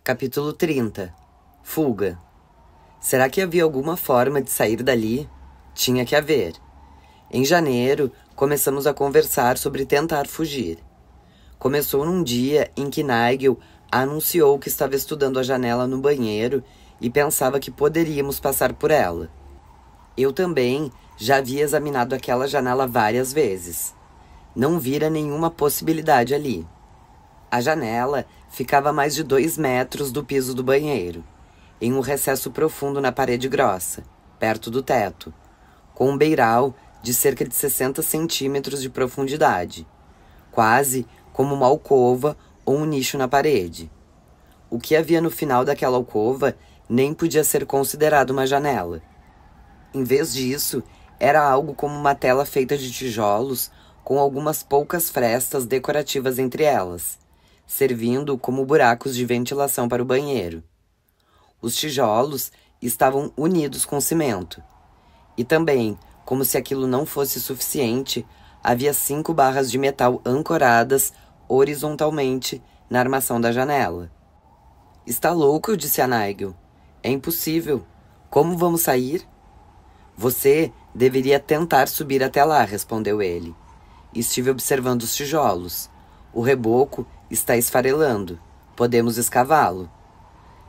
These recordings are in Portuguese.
Capítulo 30. Fuga. Será que havia alguma forma de sair dali? Tinha que haver. Em janeiro, começamos a conversar sobre tentar fugir. Começou num dia em que Nigel anunciou que estava estudando a janela no banheiro e pensava que poderíamos passar por ela. Eu também já havia examinado aquela janela várias vezes. Não vira nenhuma possibilidade ali. A janela ficava a mais de 2 metros do piso do banheiro, em um recesso profundo na parede grossa, perto do teto, com um beiral de cerca de 60 centímetros de profundidade, quase como uma alcova ou um nicho na parede. O que havia no final daquela alcova nem podia ser considerado uma janela. Em vez disso, era algo como uma tela feita de tijolos com algumas poucas frestas decorativas entre elas, servindo como buracos de ventilação para o banheiro. Os tijolos estavam unidos com cimento. E também, como se aquilo não fosse suficiente, havia 5 barras de metal ancoradas horizontalmente na armação da janela. Está louco, disse a Nigel. É impossível. Como vamos sair? Você deveria tentar subir até lá, respondeu ele. Estive observando os tijolos. O reboco está esfarelando. Podemos escavá-lo.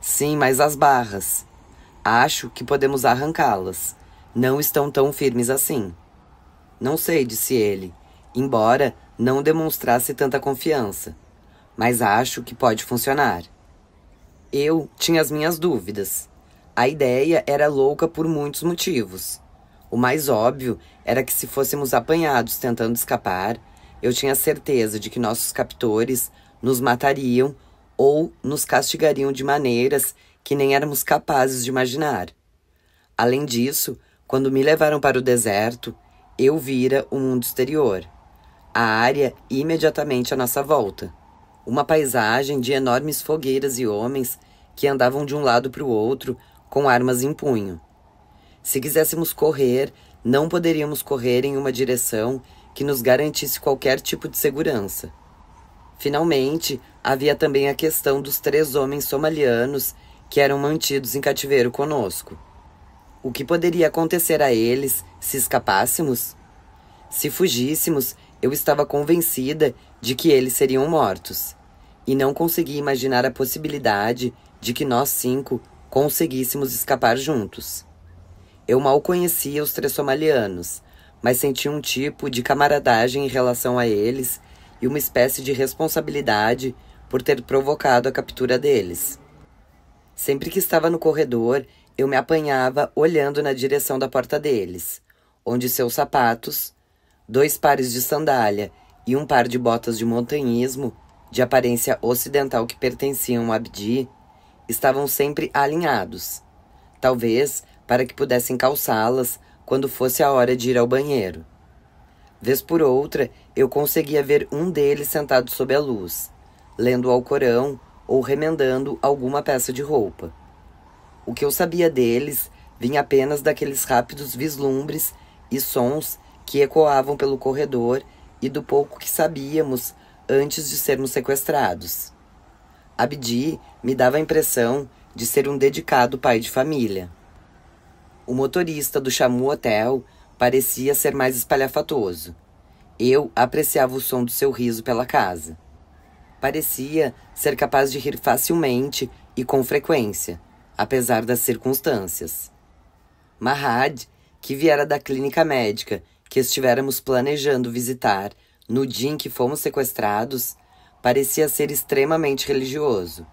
Sim, mas as barras. Acho que podemos arrancá-las. Não estão tão firmes assim. Não sei, disse ele, embora não demonstrasse tanta confiança. Mas acho que pode funcionar. Eu tinha as minhas dúvidas. A ideia era louca por muitos motivos. O mais óbvio era que se fôssemos apanhados tentando escapar, eu tinha certeza de que nossos captores nos matariam ou nos castigariam de maneiras que nem éramos capazes de imaginar. Além disso, quando me levaram para o deserto, eu vira o mundo exterior, a área imediatamente à nossa volta. Uma paisagem de enormes fogueiras e homens que andavam de um lado para o outro com armas em punho. Se quiséssemos correr, não poderíamos correr em uma direção que nos garantisse qualquer tipo de segurança. Finalmente, havia também a questão dos 3 homens somalianos que eram mantidos em cativeiro conosco. O que poderia acontecer a eles se escapássemos? Se fugíssemos, eu estava convencida de que eles seriam mortos, e não conseguia imaginar a possibilidade de que nós 5 conseguíssemos escapar juntos. Eu mal conhecia os 3 somalianos, mas sentia um tipo de camaradagem em relação a eles e uma espécie de responsabilidade por ter provocado a captura deles. Sempre que estava no corredor, eu me apanhava olhando na direção da porta deles, onde seus sapatos, 2 pares de sandália e um par de botas de montanhismo, de aparência ocidental que pertenciam a Abdi, estavam sempre alinhados, talvez para que pudessem calçá-las quando fosse a hora de ir ao banheiro. Vez por outra, eu conseguia ver um deles sentado sob a luz, lendo o Alcorão ou remendando alguma peça de roupa. O que eu sabia deles vinha apenas daqueles rápidos vislumbres e sons que ecoavam pelo corredor e do pouco que sabíamos antes de sermos sequestrados. Abdi me dava a impressão de ser um dedicado pai de família. O motorista do Shamu Hotel parecia ser mais espalhafatoso. Eu apreciava o som do seu riso pela casa. Parecia ser capaz de rir facilmente e com frequência, apesar das circunstâncias. Mahad, que viera da clínica médica que estivéramos planejando visitar no dia em que fomos sequestrados, parecia ser extremamente religioso,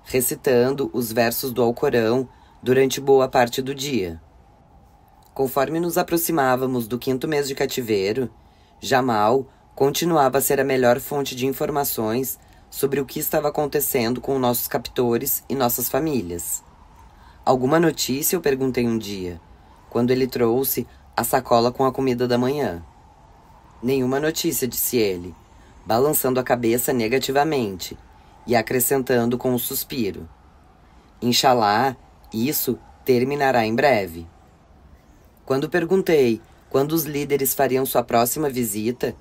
recitando os versos do Alcorão durante boa parte do dia. Conforme nos aproximávamos do 5º mês de cativeiro, Jamal continuava a ser a melhor fonte de informações sobre o que estava acontecendo com nossos captores e nossas famílias. Alguma notícia? Eu perguntei um dia, quando ele trouxe a sacola com a comida da manhã. Nenhuma notícia, disse ele, balançando a cabeça negativamente e acrescentando com um suspiro. Inshallah, isso terminará em breve. Quando perguntei quando os líderes fariam sua próxima visita,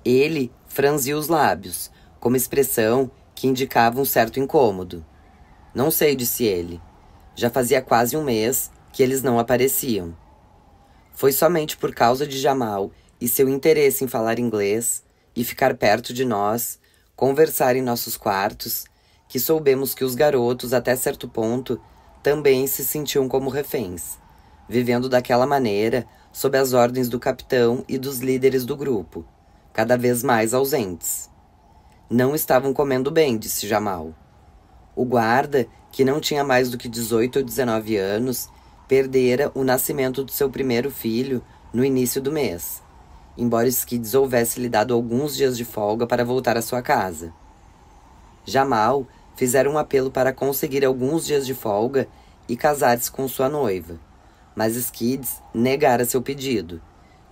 ele franziu os lábios, como expressão que indicava um certo incômodo. Não sei, disse ele. Já fazia quase um mês que eles não apareciam. Foi somente por causa de Jamal e seu interesse em falar inglês e ficar perto de nós, conversar em nossos quartos, que soubemos que os garotos, até certo ponto, também se sentiam como reféns, vivendo daquela maneira sob as ordens do capitão e dos líderes do grupo, cada vez mais ausentes. Não estavam comendo bem, disse Jamal. O guarda, que não tinha mais do que 18 ou 19 anos, perdera o nascimento do seu primeiro filho no início do mês, embora Skids houvesse lhe dado alguns dias de folga para voltar à sua casa. Jamal fizera um apelo para conseguir alguns dias de folga e casar-se com sua noiva, mas Skids negara seu pedido,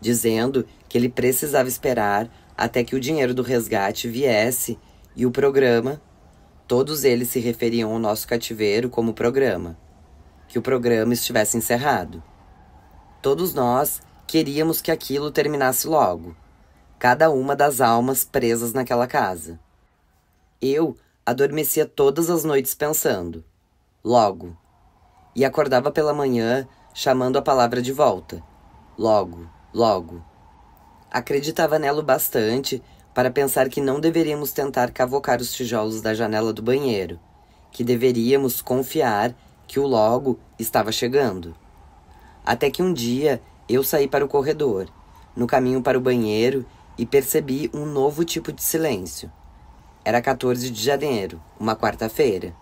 dizendo que ele precisava esperar até que o dinheiro do resgate viesse e o programa, todos eles se referiam ao nosso cativeiro como programa, que o programa estivesse encerrado. Todos nós queríamos que aquilo terminasse logo, cada uma das almas presas naquela casa. Eu adormecia todas as noites pensando, logo, e acordava pela manhã chamando a palavra de volta, logo, logo. Acreditava nela o bastante para pensar que não deveríamos tentar cavocar os tijolos da janela do banheiro, que deveríamos confiar que o logo estava chegando. Até que um dia eu saí para o corredor, no caminho para o banheiro, e percebi um novo tipo de silêncio. Era 14 de janeiro, uma quarta-feira.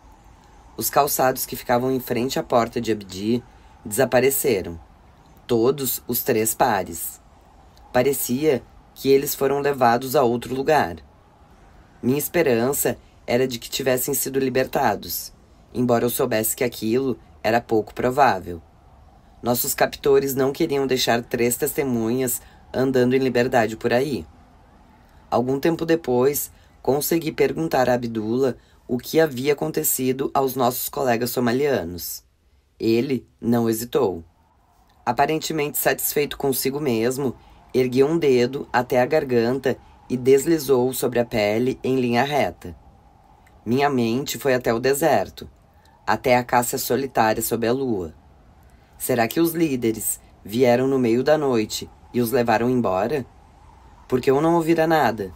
Os calçados que ficavam em frente à porta de Abdi desapareceram. Todos os 3 pares. Parecia que eles foram levados a outro lugar. Minha esperança era de que tivessem sido libertados, embora eu soubesse que aquilo era pouco provável. Nossos captores não queriam deixar 3 testemunhas andando em liberdade por aí. Algum tempo depois, consegui perguntar a Abdullah o que havia acontecido aos nossos colegas somalianos. Ele não hesitou. Aparentemente satisfeito consigo mesmo, ergueu um dedo até a garganta e deslizou sobre a pele em linha reta. Minha mente foi até o deserto, até a caça solitária sob a lua. Será que os líderes vieram no meio da noite e os levaram embora? Porque eu não ouvira nada.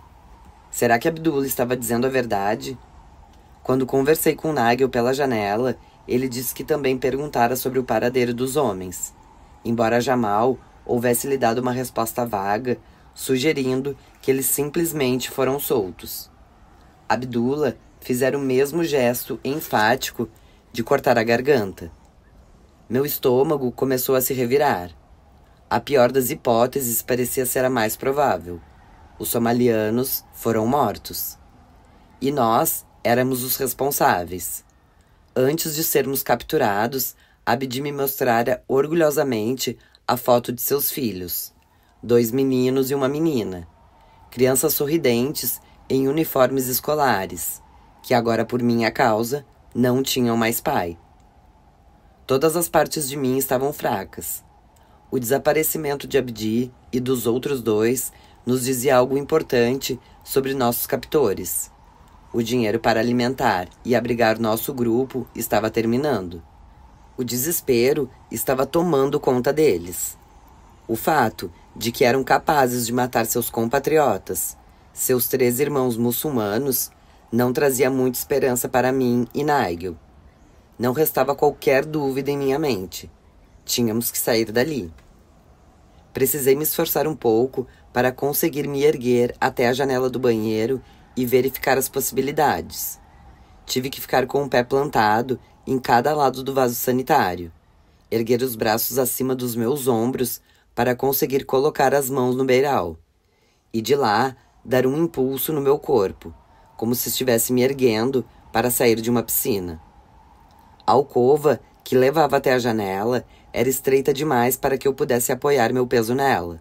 Será que Abdullah estava dizendo a verdade? Quando conversei com Nigel pela janela, ele disse que também perguntara sobre o paradeiro dos homens, embora Jamal houvesse lhe dado uma resposta vaga, sugerindo que eles simplesmente foram soltos. Abdullah fizera o mesmo gesto enfático de cortar a garganta. Meu estômago começou a se revirar. A pior das hipóteses parecia ser a mais provável. Os somalianos foram mortos. E nós éramos os responsáveis. Antes de sermos capturados, Abdi me mostrara orgulhosamente a foto de seus filhos, 2 meninos e uma menina, crianças sorridentes em uniformes escolares, que agora por minha causa não tinham mais pai. Todas as partes de mim estavam fracas. O desaparecimento de Abdi e dos outros 2 nos dizia algo importante sobre nossos captores. O dinheiro para alimentar e abrigar nosso grupo estava terminando. O desespero estava tomando conta deles. O fato de que eram capazes de matar seus compatriotas, seus 3 irmãos muçulmanos, não trazia muita esperança para mim e Nigel. Não restava qualquer dúvida em minha mente. Tínhamos que sair dali. Precisei me esforçar um pouco para conseguir me erguer até a janela do banheiro e verificar as possibilidades. Tive que ficar com o pé plantado em cada lado do vaso sanitário, erguer os braços acima dos meus ombros para conseguir colocar as mãos no beiral, e de lá dar um impulso no meu corpo, como se estivesse me erguendo para sair de uma piscina. A alcova que levava até a janela era estreita demais para que eu pudesse apoiar meu peso nela.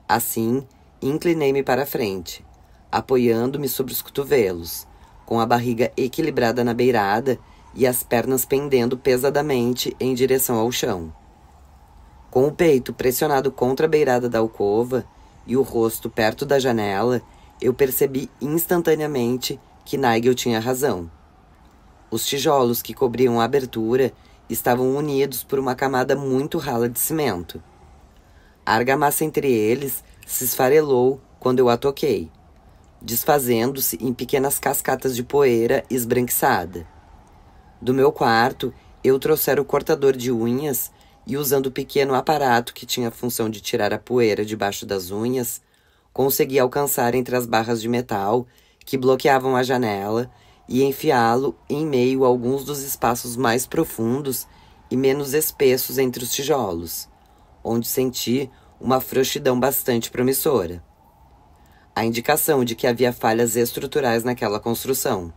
Assim, inclinei-me para a frente, apoiando-me sobre os cotovelos, com a barriga equilibrada na beirada e as pernas pendendo pesadamente em direção ao chão. Com o peito pressionado contra a beirada da alcova e o rosto perto da janela, eu percebi instantaneamente que Nigel tinha razão. Os tijolos que cobriam a abertura estavam unidos por uma camada muito rala de cimento. A argamassa entre eles se esfarelou quando eu a toquei, desfazendo-se em pequenas cascatas de poeira esbranquiçada. Do meu quarto, eu trouxera o cortador de unhas e, usando o pequeno aparato que tinha a função de tirar a poeira debaixo das unhas, consegui alcançar entre as barras de metal que bloqueavam a janela e enfiá-lo em meio a alguns dos espaços mais profundos e menos espessos entre os tijolos, onde senti uma frouxidão bastante promissora. A indicação de que havia falhas estruturais naquela construção.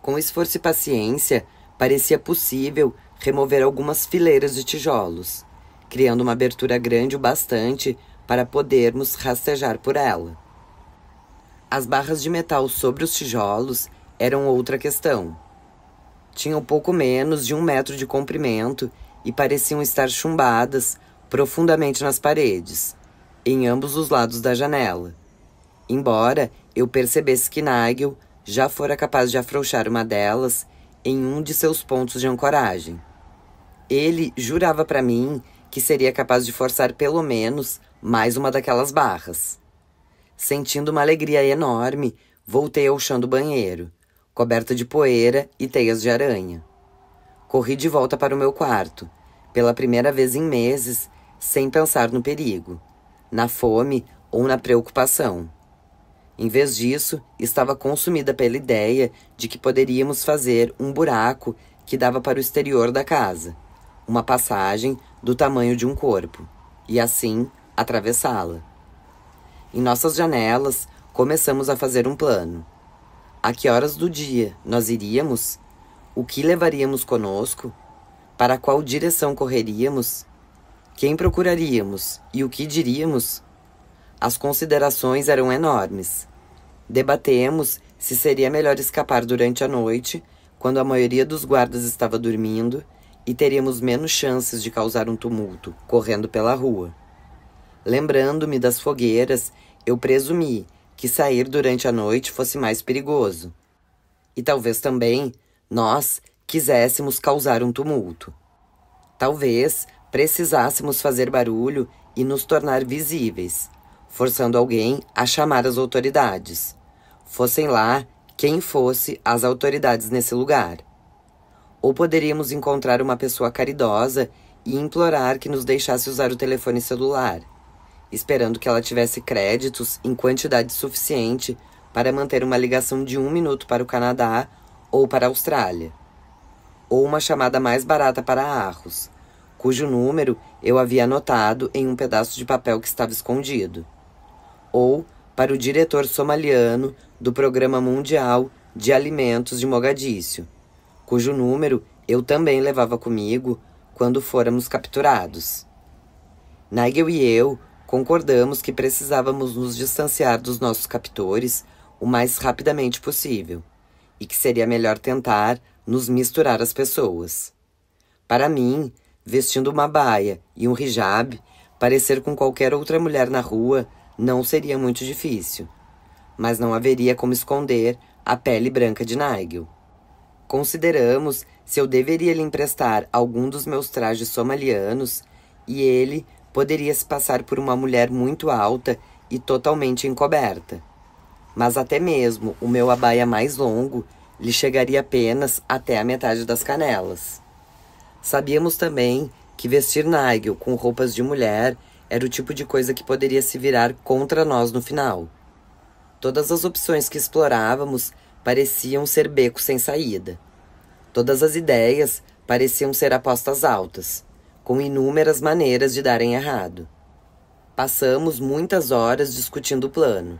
Com esforço e paciência, parecia possível remover algumas fileiras de tijolos, criando uma abertura grande o bastante para podermos rastejar por ela. As barras de metal sobre os tijolos eram outra questão. Tinham pouco menos de 1 metro de comprimento e pareciam estar chumbadas profundamente nas paredes, em ambos os lados da janela. Embora eu percebesse que Nigel já fora capaz de afrouxar uma delas em um de seus pontos de ancoragem. Ele jurava para mim que seria capaz de forçar pelo menos mais uma daquelas barras. Sentindo uma alegria enorme, voltei ao chão do banheiro, coberta de poeira e teias de aranha. Corri de volta para o meu quarto, pela primeira vez em meses, sem pensar no perigo, na fome ou na preocupação. Em vez disso, estava consumida pela ideia de que poderíamos fazer um buraco que dava para o exterior da casa, uma passagem do tamanho de um corpo, e assim atravessá-la. Em nossas janelas, começamos a fazer um plano. A que horas do dia nós iríamos? O que levaríamos conosco? Para qual direção correríamos? Quem procuraríamos e o que diríamos? As considerações eram enormes. Debatemos se seria melhor escapar durante a noite, quando a maioria dos guardas estava dormindo, e teríamos menos chances de causar um tumulto correndo pela rua. Lembrando-me das fogueiras, eu presumi que sair durante a noite fosse mais perigoso. E talvez também nós quiséssemos causar um tumulto. Talvez precisássemos fazer barulho e nos tornar visíveis, forçando alguém a chamar as autoridades. Fossem lá quem fosse as autoridades nesse lugar. Ou poderíamos encontrar uma pessoa caridosa e implorar que nos deixasse usar o telefone celular, esperando que ela tivesse créditos em quantidade suficiente para manter uma ligação de 1 minuto para o Canadá ou para a Austrália. Ou uma chamada mais barata para Arros, cujo número eu havia anotado em um pedaço de papel que estava escondido. Ou para o diretor somaliano do Programa Mundial de Alimentos de Mogadíscio, cujo número eu também levava comigo quando fôramos capturados. Nigel e eu concordamos que precisávamos nos distanciar dos nossos captores o mais rapidamente possível e que seria melhor tentar nos misturar às pessoas. Para mim, vestindo uma baia e um hijab, parecer com qualquer outra mulher na rua não seria muito difícil, mas não haveria como esconder a pele branca de Nigel. Consideramos se eu deveria lhe emprestar algum dos meus trajes somalianos e ele poderia se passar por uma mulher muito alta e totalmente encoberta. Mas até mesmo o meu abaia mais longo lhe chegaria apenas até a metade das canelas. Sabíamos também que vestir Nigel com roupas de mulher era o tipo de coisa que poderia se virar contra nós no final. Todas as opções que explorávamos pareciam ser becos sem saída. Todas as ideias pareciam ser apostas altas, com inúmeras maneiras de darem errado. Passamos muitas horas discutindo o plano.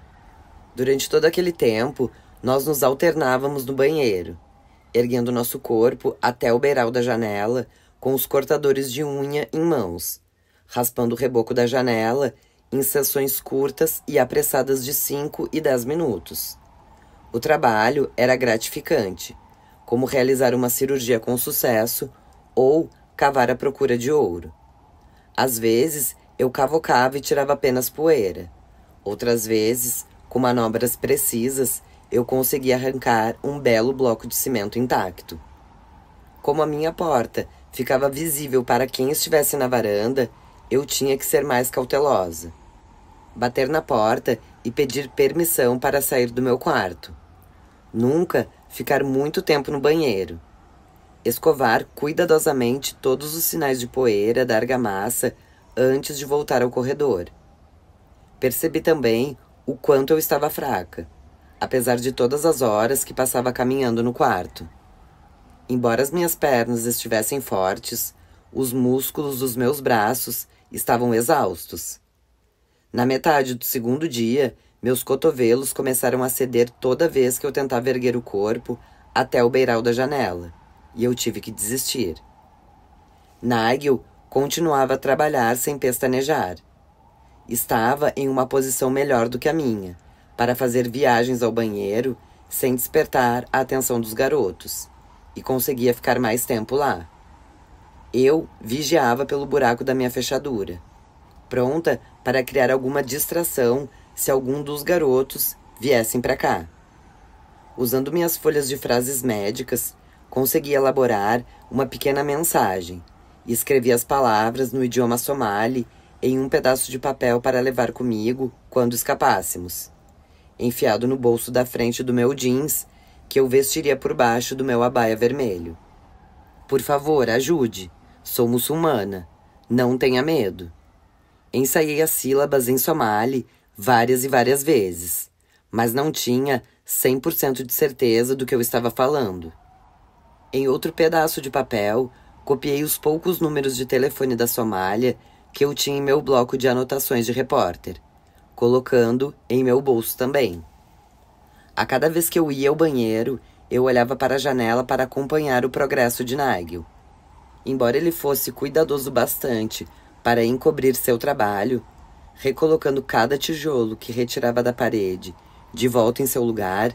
Durante todo aquele tempo, nós nos alternávamos no banheiro, erguendo nosso corpo até o beiral da janela, com os cortadores de unha em mãos, raspando o reboco da janela em sessões curtas e apressadas de 5 e 10 minutos. O trabalho era gratificante, como realizar uma cirurgia com sucesso ou cavar à procura de ouro. Às vezes, eu cavocava e tirava apenas poeira. Outras vezes, com manobras precisas, eu consegui arrancar um belo bloco de cimento intacto. Como a minha porta ficava visível para quem estivesse na varanda, eu tinha que ser mais cautelosa. Bater na porta e pedir permissão para sair do meu quarto. Nunca ficar muito tempo no banheiro. Escovar cuidadosamente todos os sinais de poeira da argamassa antes de voltar ao corredor. Percebi também o quanto eu estava fraca, apesar de todas as horas que passava caminhando no quarto. Embora as minhas pernas estivessem fortes, os músculos dos meus braços estavam exaustos. Na metade do segundo dia, meus cotovelos começaram a ceder toda vez que eu tentava erguer o corpo até o beiral da janela, e eu tive que desistir. Nigel continuava a trabalhar sem pestanejar. Estava em uma posição melhor do que a minha, para fazer viagens ao banheiro sem despertar a atenção dos garotos, e conseguia ficar mais tempo lá. Eu vigiava pelo buraco da minha fechadura, pronta para criar alguma distração se algum dos garotos viessem para cá. Usando minhas folhas de frases médicas, consegui elaborar uma pequena mensagem e escrevi as palavras no idioma somali em um pedaço de papel para levar comigo quando escapássemos, enfiado no bolso da frente do meu jeans, que eu vestiria por baixo do meu abaia vermelho. Por favor, ajude. Sou muçulmana. Não tenha medo. Ensaiei as sílabas em somali várias e várias vezes, mas não tinha 100% de certeza do que eu estava falando. Em outro pedaço de papel, copiei os poucos números de telefone da Somália que eu tinha em meu bloco de anotações de repórter, colocando em meu bolso também. A cada vez que eu ia ao banheiro, eu olhava para a janela para acompanhar o progresso de Nigel. Embora ele fosse cuidadoso bastante para encobrir seu trabalho, recolocando cada tijolo que retirava da parede de volta em seu lugar,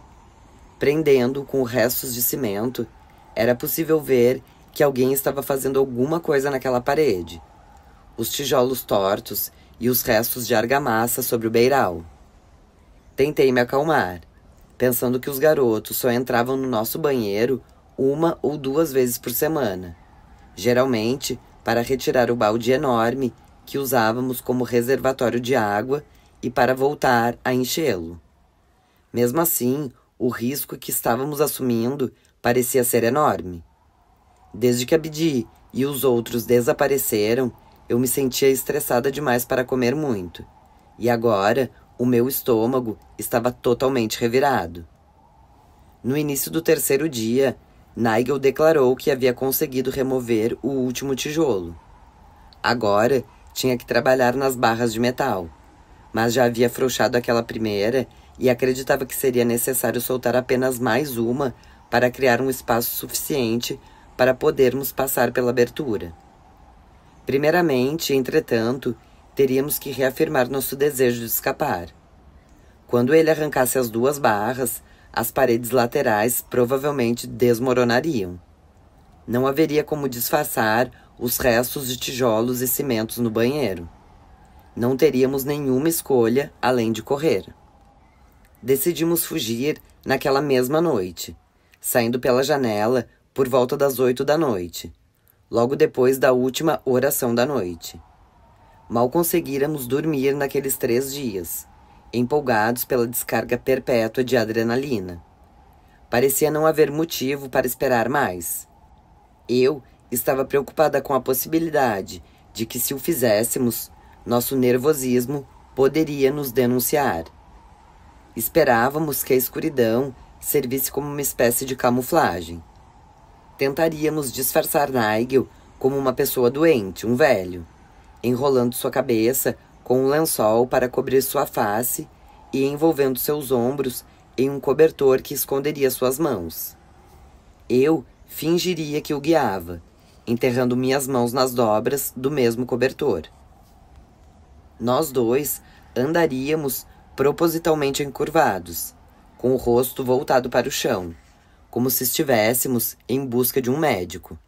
prendendo com restos de cimento, era possível ver que alguém estava fazendo alguma coisa naquela parede. Os tijolos tortos e os restos de argamassa sobre o beiral. Tentei me acalmar, pensando que os garotos só entravam no nosso banheiro 1 ou 2 vezes por semana, geralmente para retirar o balde enorme que usávamos como reservatório de água e para voltar a enchê-lo. Mesmo assim, o risco que estávamos assumindo parecia ser enorme. Desde que Abdi e os outros desapareceram, eu me sentia estressada demais para comer muito, e agora o meu estômago estava totalmente revirado. No início do terceiro dia, Nigel declarou que havia conseguido remover o último tijolo. Agora tinha que trabalhar nas barras de metal, mas já havia afrouxado aquela primeira e acreditava que seria necessário soltar apenas mais uma para criar um espaço suficiente para podermos passar pela abertura. Primeiramente, entretanto, teríamos que reafirmar nosso desejo de escapar. Quando ele arrancasse as 2 barras, as paredes laterais provavelmente desmoronariam. Não haveria como disfarçar os restos de tijolos e cimentos no banheiro. Não teríamos nenhuma escolha além de correr. Decidimos fugir naquela mesma noite, saindo pela janela por volta das 8 da noite, logo depois da última oração da noite. Mal conseguíramos dormir naqueles 3 dias, empolgados pela descarga perpétua de adrenalina. Parecia não haver motivo para esperar mais. Eu estava preocupada com a possibilidade de que, se o fizéssemos, nosso nervosismo poderia nos denunciar. Esperávamos que a escuridão servisse como uma espécie de camuflagem. Tentaríamos disfarçar Nigel como uma pessoa doente, um velho, enrolando sua cabeça com um lençol para cobrir sua face e envolvendo seus ombros em um cobertor que esconderia suas mãos. Eu fingiria que o guiava, enterrando minhas mãos nas dobras do mesmo cobertor. Nós 2 andaríamos propositalmente encurvados, com o rosto voltado para o chão, como se estivéssemos em busca de um médico.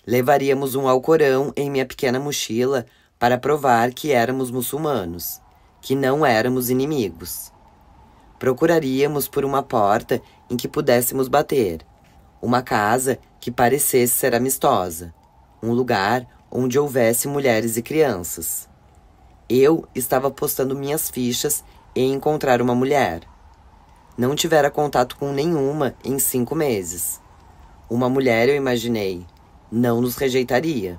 Levaríamos um alcorão em minha pequena mochila para provar que éramos muçulmanos, que não éramos inimigos. Procuraríamos por uma porta em que pudéssemos bater. Uma casa que parecesse ser amistosa. Um lugar onde houvesse mulheres e crianças. Eu estava apostando minhas fichas em encontrar uma mulher. Não tivera contato com nenhuma em 5 meses. Uma mulher, eu imaginei, não nos rejeitaria.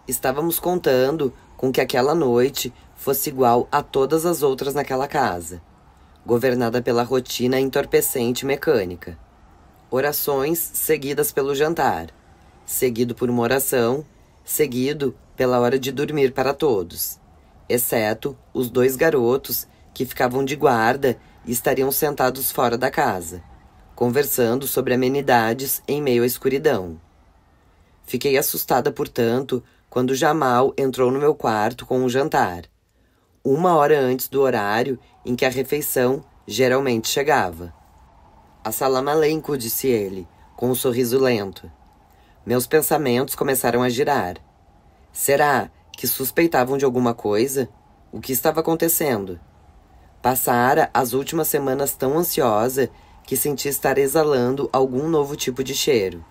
Estávamos contando com que aquela noite fosse igual a todas as outras naquela casa, governada pela rotina entorpecente e mecânica. Orações seguidas pelo jantar, seguido por uma oração, seguido pela hora de dormir para todos, exceto os 2 garotos que ficavam de guarda e estariam sentados fora da casa, conversando sobre amenidades em meio à escuridão. Fiquei assustada, portanto, quando Jamal entrou no meu quarto com o jantar, 1 hora antes do horário em que a refeição geralmente chegava. Assalam aleikum, disse ele, com um sorriso lento. Meus pensamentos começaram a girar. Será que suspeitavam de alguma coisa? O que estava acontecendo? Passara as últimas semanas tão ansiosa que senti estar exalando algum novo tipo de cheiro.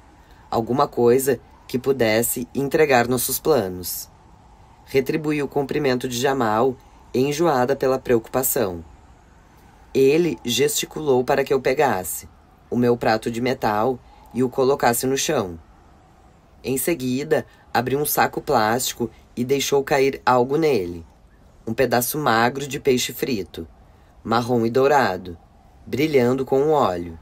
Alguma coisa que pudesse entregar nossos planos. Retribuí o cumprimento de Jamal, enjoada pela preocupação. Ele gesticulou para que eu pegasse o meu prato de metal e o colocasse no chão. Em seguida, abriu um saco plástico e deixou cair algo nele. Um pedaço magro de peixe frito, marrom e dourado, brilhando com o óleo.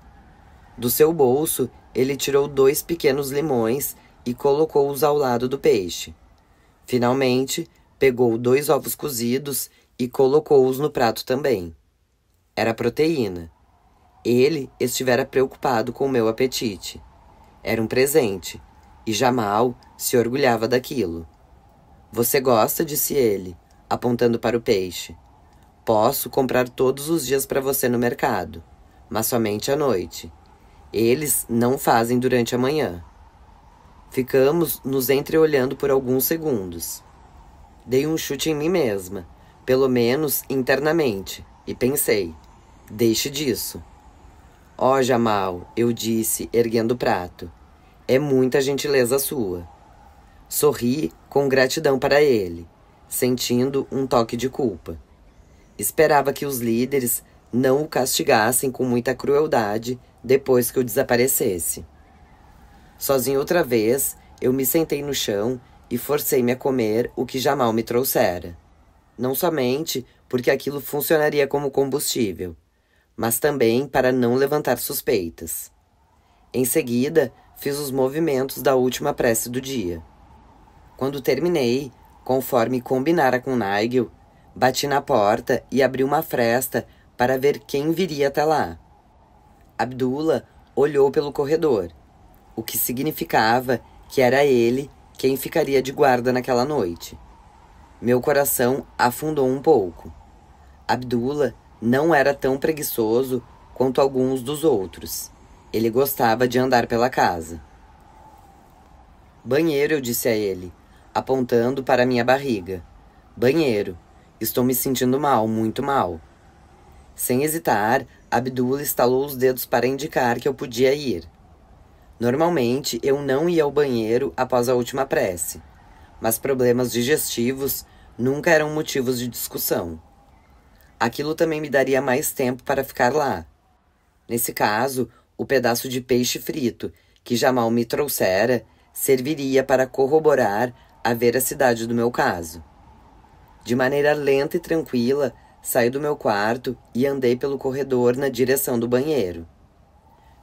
Do seu bolso, ele tirou 2 pequenos limões e colocou-os ao lado do peixe. Finalmente, pegou 2 ovos cozidos e colocou-os no prato também. Era proteína. Ele estivera preocupado com o meu apetite. Era um presente, e Jamal se orgulhava daquilo. Você gosta, disse ele, apontando para o peixe. Posso comprar todos os dias para você no mercado, mas somente à noite. Eles não fazem durante a manhã. Ficamos nos entreolhando por alguns segundos. Dei um chute em mim mesma, pelo menos internamente, e pensei, deixe disso. Ó, Jamal, eu disse, erguendo o prato, é muita gentileza sua. Sorri com gratidão para ele, sentindo um toque de culpa. Esperava que os líderes não o castigassem com muita crueldade depois que eu desaparecesse. Sozinho outra vez, eu me sentei no chão e forcei-me a comer o que Jamal me trouxera. Não somente porque aquilo funcionaria como combustível, mas também para não levantar suspeitas. Em seguida, fiz os movimentos da última prece do dia. Quando terminei, conforme combinara com Nigel, bati na porta e abri uma fresta para ver quem viria até lá. Abdullah olhou pelo corredor, o que significava que era ele quem ficaria de guarda naquela noite. Meu coração afundou um pouco. Abdullah não era tão preguiçoso quanto alguns dos outros. Ele gostava de andar pela casa. Banheiro, eu disse a ele, apontando para minha barriga. Banheiro. Estou me sentindo mal, muito mal. Sem hesitar, Abdullah estalou os dedos para indicar que eu podia ir. Normalmente, eu não ia ao banheiro após a última prece, mas problemas digestivos nunca eram motivos de discussão. Aquilo também me daria mais tempo para ficar lá. Nesse caso, o pedaço de peixe frito que Jamal me trouxera serviria para corroborar a veracidade do meu caso. De maneira lenta e tranquila, saí do meu quarto e andei pelo corredor na direção do banheiro.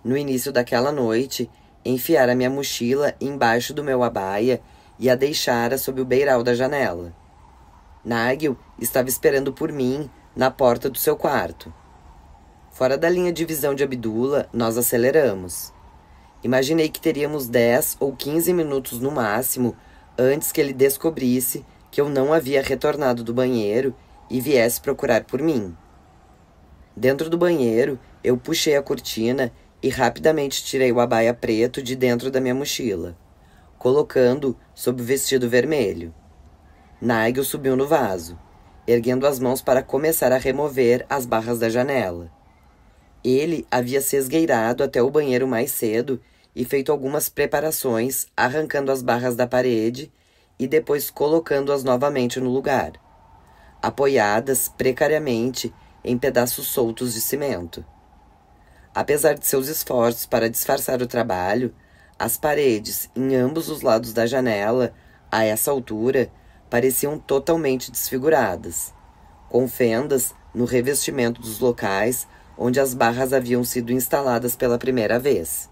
No início daquela noite, enfiara minha mochila embaixo do meu abaia e a deixara sob o beiral da janela. Nigel estava esperando por mim na porta do seu quarto. Fora da linha de visão de Abdullah, nós aceleramos. Imaginei que teríamos 10 ou 15 minutos no máximo antes que ele descobrisse que eu não havia retornado do banheiro e viesse procurar por mim. Dentro do banheiro, eu puxei a cortina e rapidamente tirei o abaia preto de dentro da minha mochila, colocando sob o vestido vermelho. Nigel subiu no vaso, erguendo as mãos para começar a remover as barras da janela. Ele havia se esgueirado até o banheiro mais cedo e feito algumas preparações, arrancando as barras da parede e depois colocando-as novamente no lugar, apoiadas precariamente em pedaços soltos de cimento. Apesar de seus esforços para disfarçar o trabalho, as paredes em ambos os lados da janela, a essa altura, pareciam totalmente desfiguradas, com fendas no revestimento dos locais onde as barras haviam sido instaladas pela primeira vez.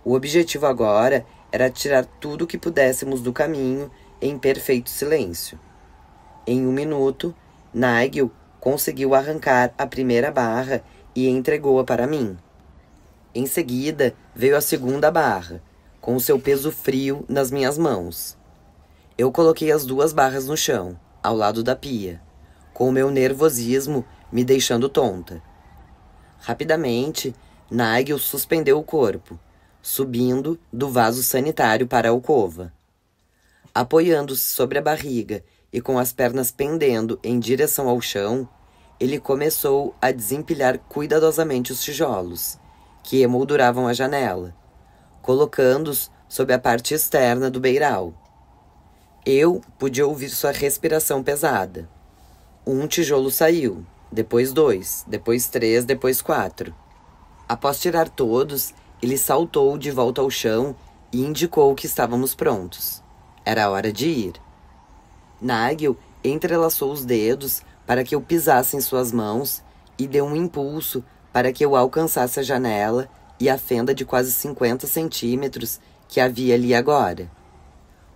O objetivo agora era tirar tudo o que pudéssemos do caminho em perfeito silêncio. Em 1 minuto, Nigel conseguiu arrancar a primeira barra e entregou-a para mim. Em seguida, veio a segunda barra, com o seu peso frio nas minhas mãos. Eu coloquei as 2 barras no chão, ao lado da pia, com o meu nervosismo me deixando tonta. Rapidamente, Nigel suspendeu o corpo, subindo do vaso sanitário para a alcova. Apoiando-se sobre a barriga e com as pernas pendendo em direção ao chão, ele começou a desempilhar cuidadosamente os tijolos, que emolduravam a janela, colocando-os sob a parte externa do beiral. Eu podia ouvir sua respiração pesada. 1 tijolo saiu, depois 2, depois 3, depois 4. Após tirar todos, ele saltou de volta ao chão e indicou que estávamos prontos. Era hora de ir. Nigel entrelaçou os dedos para que eu pisasse em suas mãos e deu um impulso para que eu alcançasse a janela e a fenda de quase 50 centímetros que havia ali agora.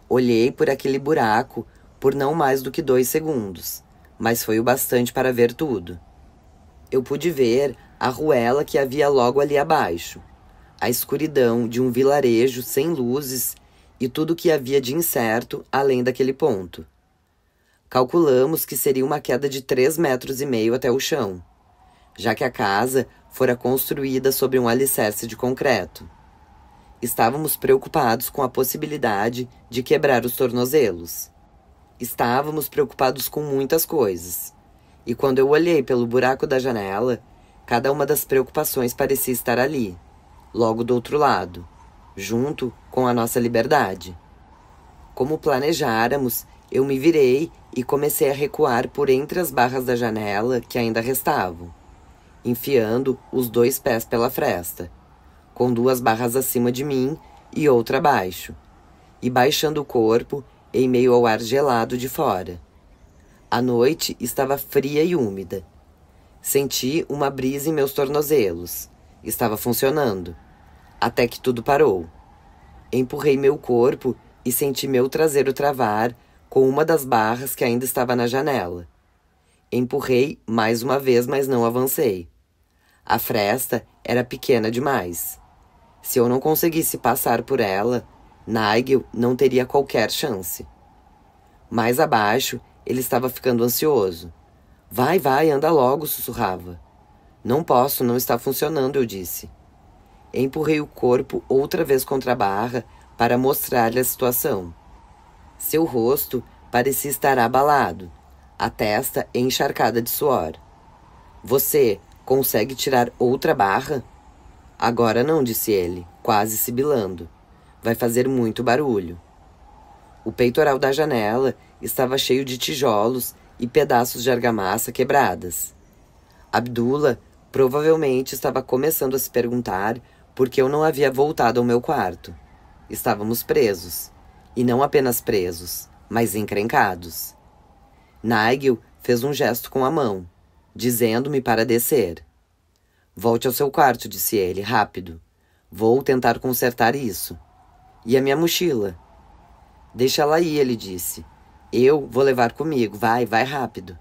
Olhei por aquele buraco por não mais do que 2 segundos, mas foi o bastante para ver tudo. Eu pude ver a ruela que havia logo ali abaixo, a escuridão de um vilarejo sem luzes e tudo o que havia de incerto além daquele ponto. Calculamos que seria uma queda de 3,5 metros até o chão, já que a casa fora construída sobre um alicerce de concreto. Estávamos preocupados com a possibilidade de quebrar os tornozelos. Estávamos preocupados com muitas coisas. E quando eu olhei pelo buraco da janela, cada uma das preocupações parecia estar ali, logo do outro lado, junto com a nossa liberdade. Como planejáramos, eu me virei e comecei a recuar por entre as barras da janela que ainda restavam, enfiando os 2 pés pela fresta, com 2 barras acima de mim e outra abaixo, e baixando o corpo em meio ao ar gelado de fora. A noite estava fria e úmida. Senti uma brisa em meus tornozelos. Estava funcionando. Até que tudo parou. Empurrei meu corpo e senti meu traseiro travar com uma das barras que ainda estava na janela. Empurrei mais uma vez, mas não avancei. A fresta era pequena demais. Se eu não conseguisse passar por ela, Nigel não teria qualquer chance. Mais abaixo, ele estava ficando ansioso. Vai, vai, anda logo, sussurrava. Não posso, não está funcionando, eu disse. Empurrei o corpo outra vez contra a barra para mostrar-lhe a situação. Seu rosto parecia estar abalado, a testa encharcada de suor. Você consegue tirar outra barra? Agora não, disse ele, quase sibilando. Vai fazer muito barulho. O peitoral da janela estava cheio de tijolos e pedaços de argamassa quebradas. Abdullah provavelmente estava começando a se perguntar por que eu não havia voltado ao meu quarto. Estávamos presos. E não apenas presos, mas encrencados. Nigel fez um gesto com a mão, dizendo-me para descer. Volte ao seu quarto, disse ele, rápido. Vou tentar consertar isso. E a minha mochila? Deixa-la aí, ele disse. Eu vou levar comigo, vai rápido.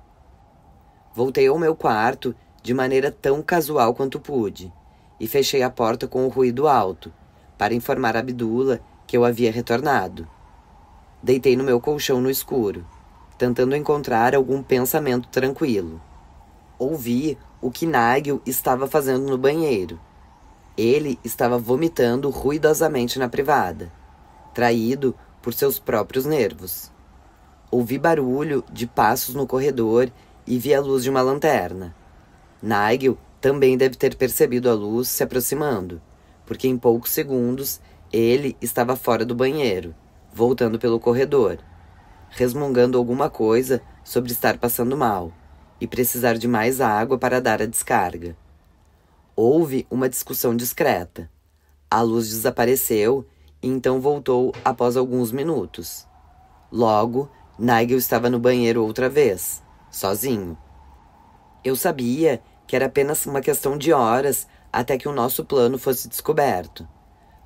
Voltei ao meu quarto de maneira tão casual quanto pude e fechei a porta com um ruído alto, para informar Abdullah que eu havia retornado. Deitei no meu colchão no escuro, tentando encontrar algum pensamento tranquilo. Ouvi o que Nigel estava fazendo no banheiro. Ele estava vomitando ruidosamente na privada, traído por seus próprios nervos. Ouvi barulho de passos no corredor e vi a luz de uma lanterna. Nigel também deve ter percebido a luz se aproximando, porque em poucos segundos ele estava fora do banheiro, voltando pelo corredor, resmungando alguma coisa sobre estar passando mal e precisar de mais água para dar a descarga. Houve uma discussão discreta. A luz desapareceu e então voltou após alguns minutos. Logo, Nigel estava no banheiro outra vez, sozinho. Eu sabia que era apenas uma questão de horas até que o nosso plano fosse descoberto.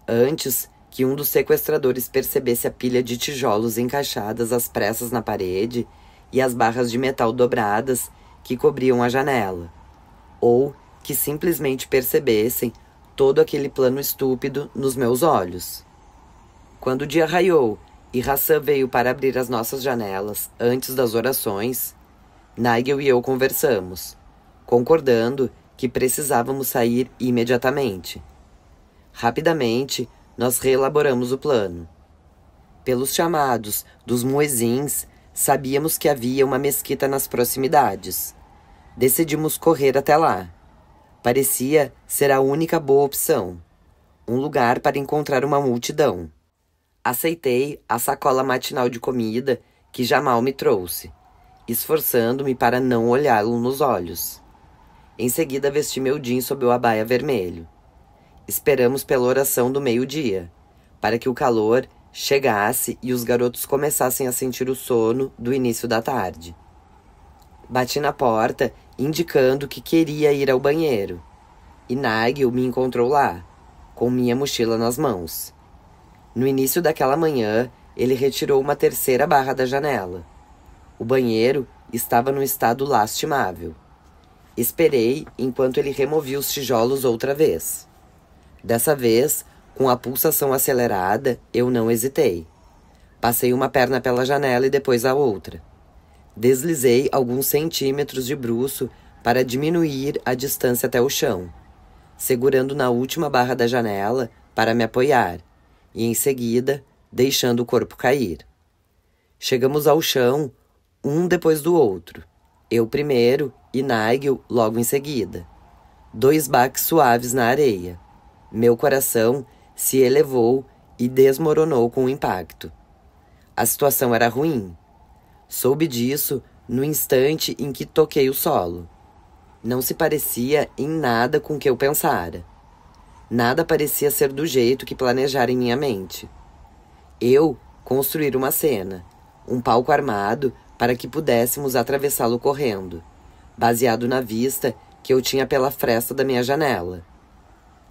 Antes que um dos sequestradores percebesse a pilha de tijolos encaixadas às pressas na parede e as barras de metal dobradas que cobriam a janela. Ou que simplesmente percebessem todo aquele plano estúpido nos meus olhos. Quando o dia raiou e Hassan veio para abrir as nossas janelas antes das orações, Nigel e eu conversamos, concordando que precisávamos sair imediatamente. Rapidamente, nós reelaboramos o plano. Pelos chamados dos muezins, sabíamos que havia uma mesquita nas proximidades. Decidimos correr até lá. Parecia ser a única boa opção. Um lugar para encontrar uma multidão. Aceitei a sacola matinal de comida que Jamal me trouxe, esforçando-me para não olhá-lo nos olhos. Em seguida vesti meu jeans sob o abaia vermelho. Esperamos pela oração do meio-dia, para que o calor chegasse e os garotos começassem a sentir o sono do início da tarde. Bati na porta, indicando que queria ir ao banheiro, e Nigel me encontrou lá, com minha mochila nas mãos. No início daquela manhã, ele retirou uma terceira barra da janela. O banheiro estava num estado lastimável. Esperei enquanto ele removia os tijolos outra vez. Dessa vez, com a pulsação acelerada, eu não hesitei. Passei uma perna pela janela e depois a outra. Deslizei alguns centímetros de bruço para diminuir a distância até o chão, segurando na última barra da janela para me apoiar, e em seguida, deixando o corpo cair. Chegamos ao chão, um depois do outro. Eu primeiro e Nigel logo em seguida. 2 baques suaves na areia. Meu coração se elevou e desmoronou com o impacto. A situação era ruim. Soube disso no instante em que toquei o solo. Não se parecia em nada com o que eu pensara. Nada parecia ser do jeito que planejara em minha mente. Eu construir uma cena, um palco armado para que pudéssemos atravessá-lo correndo, baseado na vista que eu tinha pela fresta da minha janela.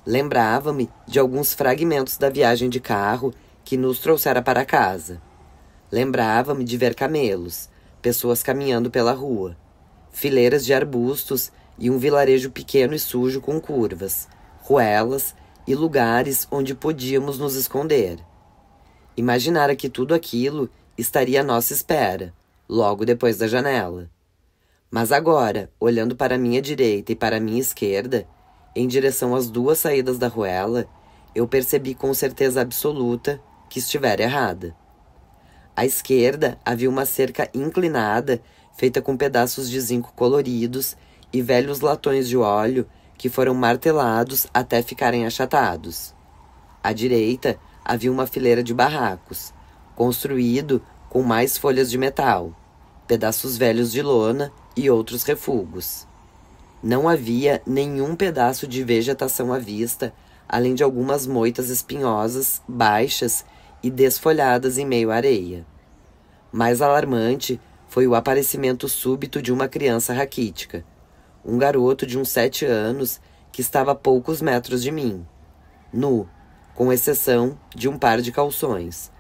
Lembrava-me de alguns fragmentos da viagem de carro que nos trouxera para casa. Lembrava-me de ver camelos, pessoas caminhando pela rua, fileiras de arbustos e um vilarejo pequeno e sujo com curvas, ruelas e lugares onde podíamos nos esconder. Imaginara que tudo aquilo estaria à nossa espera, logo depois da janela. Mas agora, olhando para a minha direita e para a minha esquerda, em direção às 2 saídas da ruela, eu percebi com certeza absoluta que estivera errada. À esquerda havia uma cerca inclinada, feita com pedaços de zinco coloridos e velhos latões de óleo que foram martelados até ficarem achatados. À direita havia uma fileira de barracos, construído com mais folhas de metal, pedaços velhos de lona e outros refugos. Não havia nenhum pedaço de vegetação à vista, além de algumas moitas espinhosas, baixas e desfolhadas em meio à areia. Mais alarmante foi o aparecimento súbito de uma criança raquítica, um garoto de uns 7 anos que estava a poucos metros de mim, nu, com exceção de um par de calções,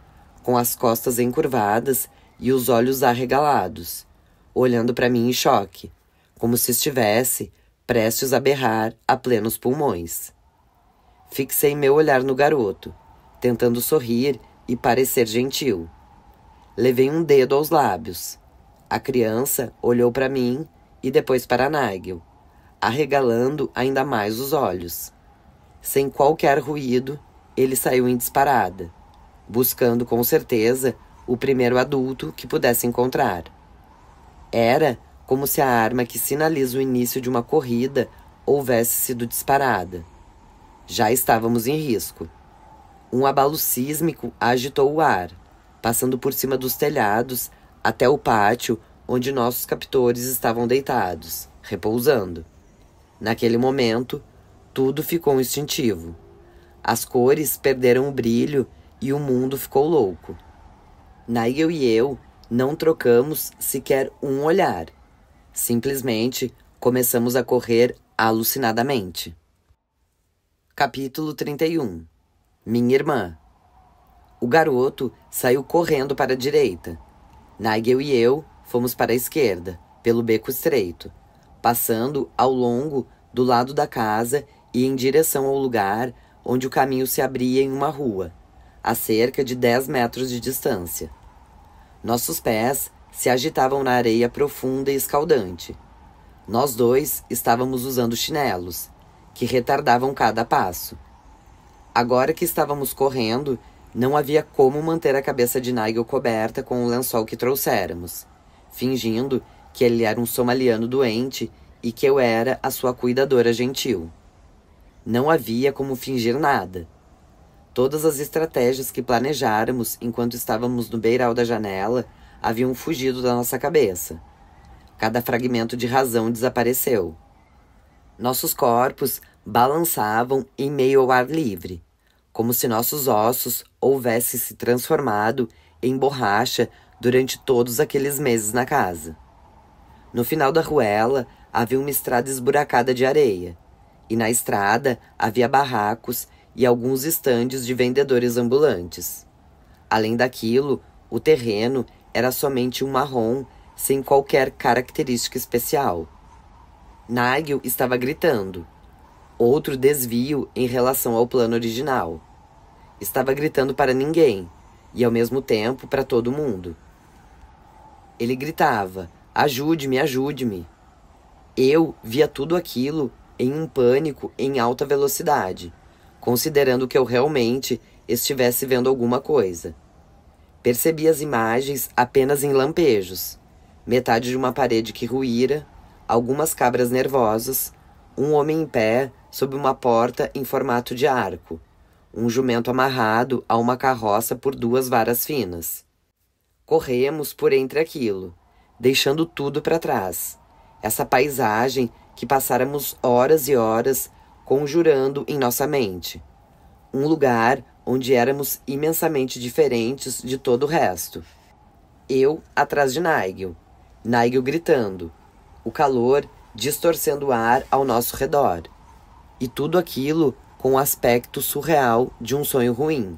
com as costas encurvadas e os olhos arregalados, olhando para mim em choque, como se estivesse prestes a berrar a plenos pulmões. Fixei meu olhar no garoto, tentando sorrir e parecer gentil. Levei um dedo aos lábios. A criança olhou para mim e depois para Nigel, arregalando ainda mais os olhos. Sem qualquer ruído, ele saiu em disparada, buscando com certeza o primeiro adulto que pudesse encontrar. Era como se a arma que sinaliza o início de uma corrida houvesse sido disparada. Já estávamos em risco. Um abalo sísmico agitou o ar, passando por cima dos telhados até o pátio onde nossos captores estavam deitados, repousando. Naquele momento, tudo ficou instintivo. As cores perderam o brilho e o mundo ficou louco. Nigel e eu não trocamos sequer um olhar. Simplesmente começamos a correr alucinadamente. Capítulo 31. Minha irmã. O garoto saiu correndo para a direita. Nigel e eu fomos para a esquerda, pelo beco estreito, passando ao longo do lado da casa e em direção ao lugar onde o caminho se abria em uma rua, a cerca de 10 metros de distância. Nossos pés se agitavam na areia profunda e escaldante. Nós dois estávamos usando chinelos, que retardavam cada passo. Agora que estávamos correndo, não havia como manter a cabeça de Nigel coberta com o lençol que trouxéramos, fingindo que ele era um somaliano doente e que eu era a sua cuidadora gentil. Não havia como fingir nada. Todas as estratégias que planejáramos enquanto estávamos no beiral da janela haviam fugido da nossa cabeça. Cada fragmento de razão desapareceu. Nossos corpos balançavam em meio ao ar livre, como se nossos ossos houvessem se transformado em borracha durante todos aqueles meses na casa. No final da ruela havia uma estrada esburacada de areia, e na estrada havia barracos e alguns estandes de vendedores ambulantes. Além daquilo, o terreno era somente um marrom sem qualquer característica especial. Nigel estava gritando. Outro desvio em relação ao plano original. Estava gritando para ninguém, e ao mesmo tempo para todo mundo. Ele gritava: "Ajude-me, ajude-me!" Eu via tudo aquilo em um pânico em alta velocidade, considerando que eu realmente estivesse vendo alguma coisa. Percebi as imagens apenas em lampejos. Metade de uma parede que ruíra, algumas cabras nervosas, um homem em pé sob uma porta em formato de arco, um jumento amarrado a uma carroça por 2 varas finas. Corremos por entre aquilo, deixando tudo para trás. Essa paisagem que passáramos horas e horas conjurando em nossa mente. Um lugar onde éramos imensamente diferentes de todo o resto. Eu atrás de Nigel, Nigel gritando, o calor distorcendo o ar ao nosso redor. E tudo aquilo com o aspecto surreal de um sonho ruim.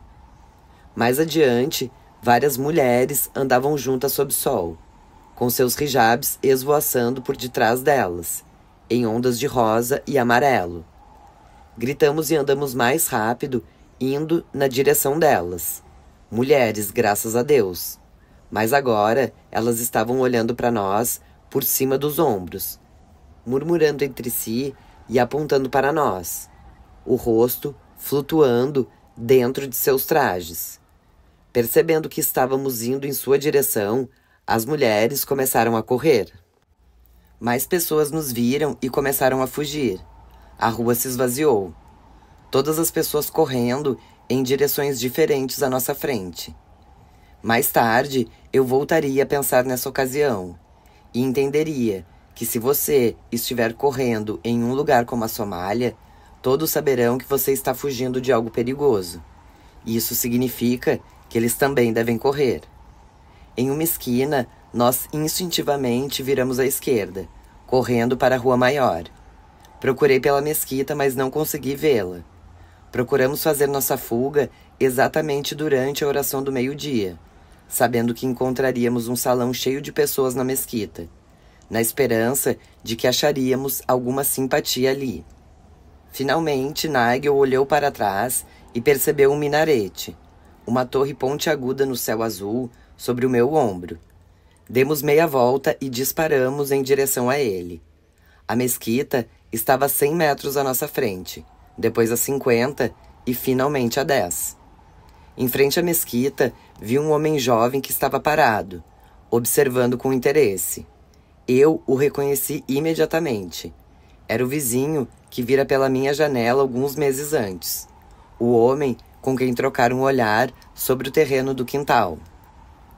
Mais adiante, várias mulheres andavam juntas sob sol, com seus hijabs esvoaçando por detrás delas, em ondas de rosa e amarelo. Gritamos e andamos mais rápido, indo na direção delas. Mulheres, graças a Deus. Mas agora elas estavam olhando para nós por cima dos ombros, murmurando entre si e apontando para nós, o rosto flutuando dentro de seus trajes. Percebendo que estávamos indo em sua direção, as mulheres começaram a correr. Mais pessoas nos viram e começaram a fugir. A rua se esvaziou. Todas as pessoas correndo em direções diferentes à nossa frente. Mais tarde, eu voltaria a pensar nessa ocasião e entenderia que se você estiver correndo em um lugar como a Somália, todos saberão que você está fugindo de algo perigoso. E isso significa que eles também devem correr. Em uma esquina, nós instintivamente viramos à esquerda, correndo para a rua maior. Procurei pela mesquita, mas não consegui vê-la. Procuramos fazer nossa fuga exatamente durante a oração do meio-dia, sabendo que encontraríamos um salão cheio de pessoas na mesquita, na esperança de que acharíamos alguma simpatia ali. Finalmente, Nigel olhou para trás e percebeu um minarete, uma torre pontiaguda no céu azul sobre o meu ombro. Demos meia volta e disparamos em direção a ele. A mesquita estava a 100 metros à nossa frente, depois a 50 e finalmente a 10. Em frente à mesquita, vi um homem jovem que estava parado, observando com interesse. Eu o reconheci imediatamente. Era o vizinho que vira pela minha janela alguns meses antes. O homem com quem trocar um olhar sobre o terreno do quintal.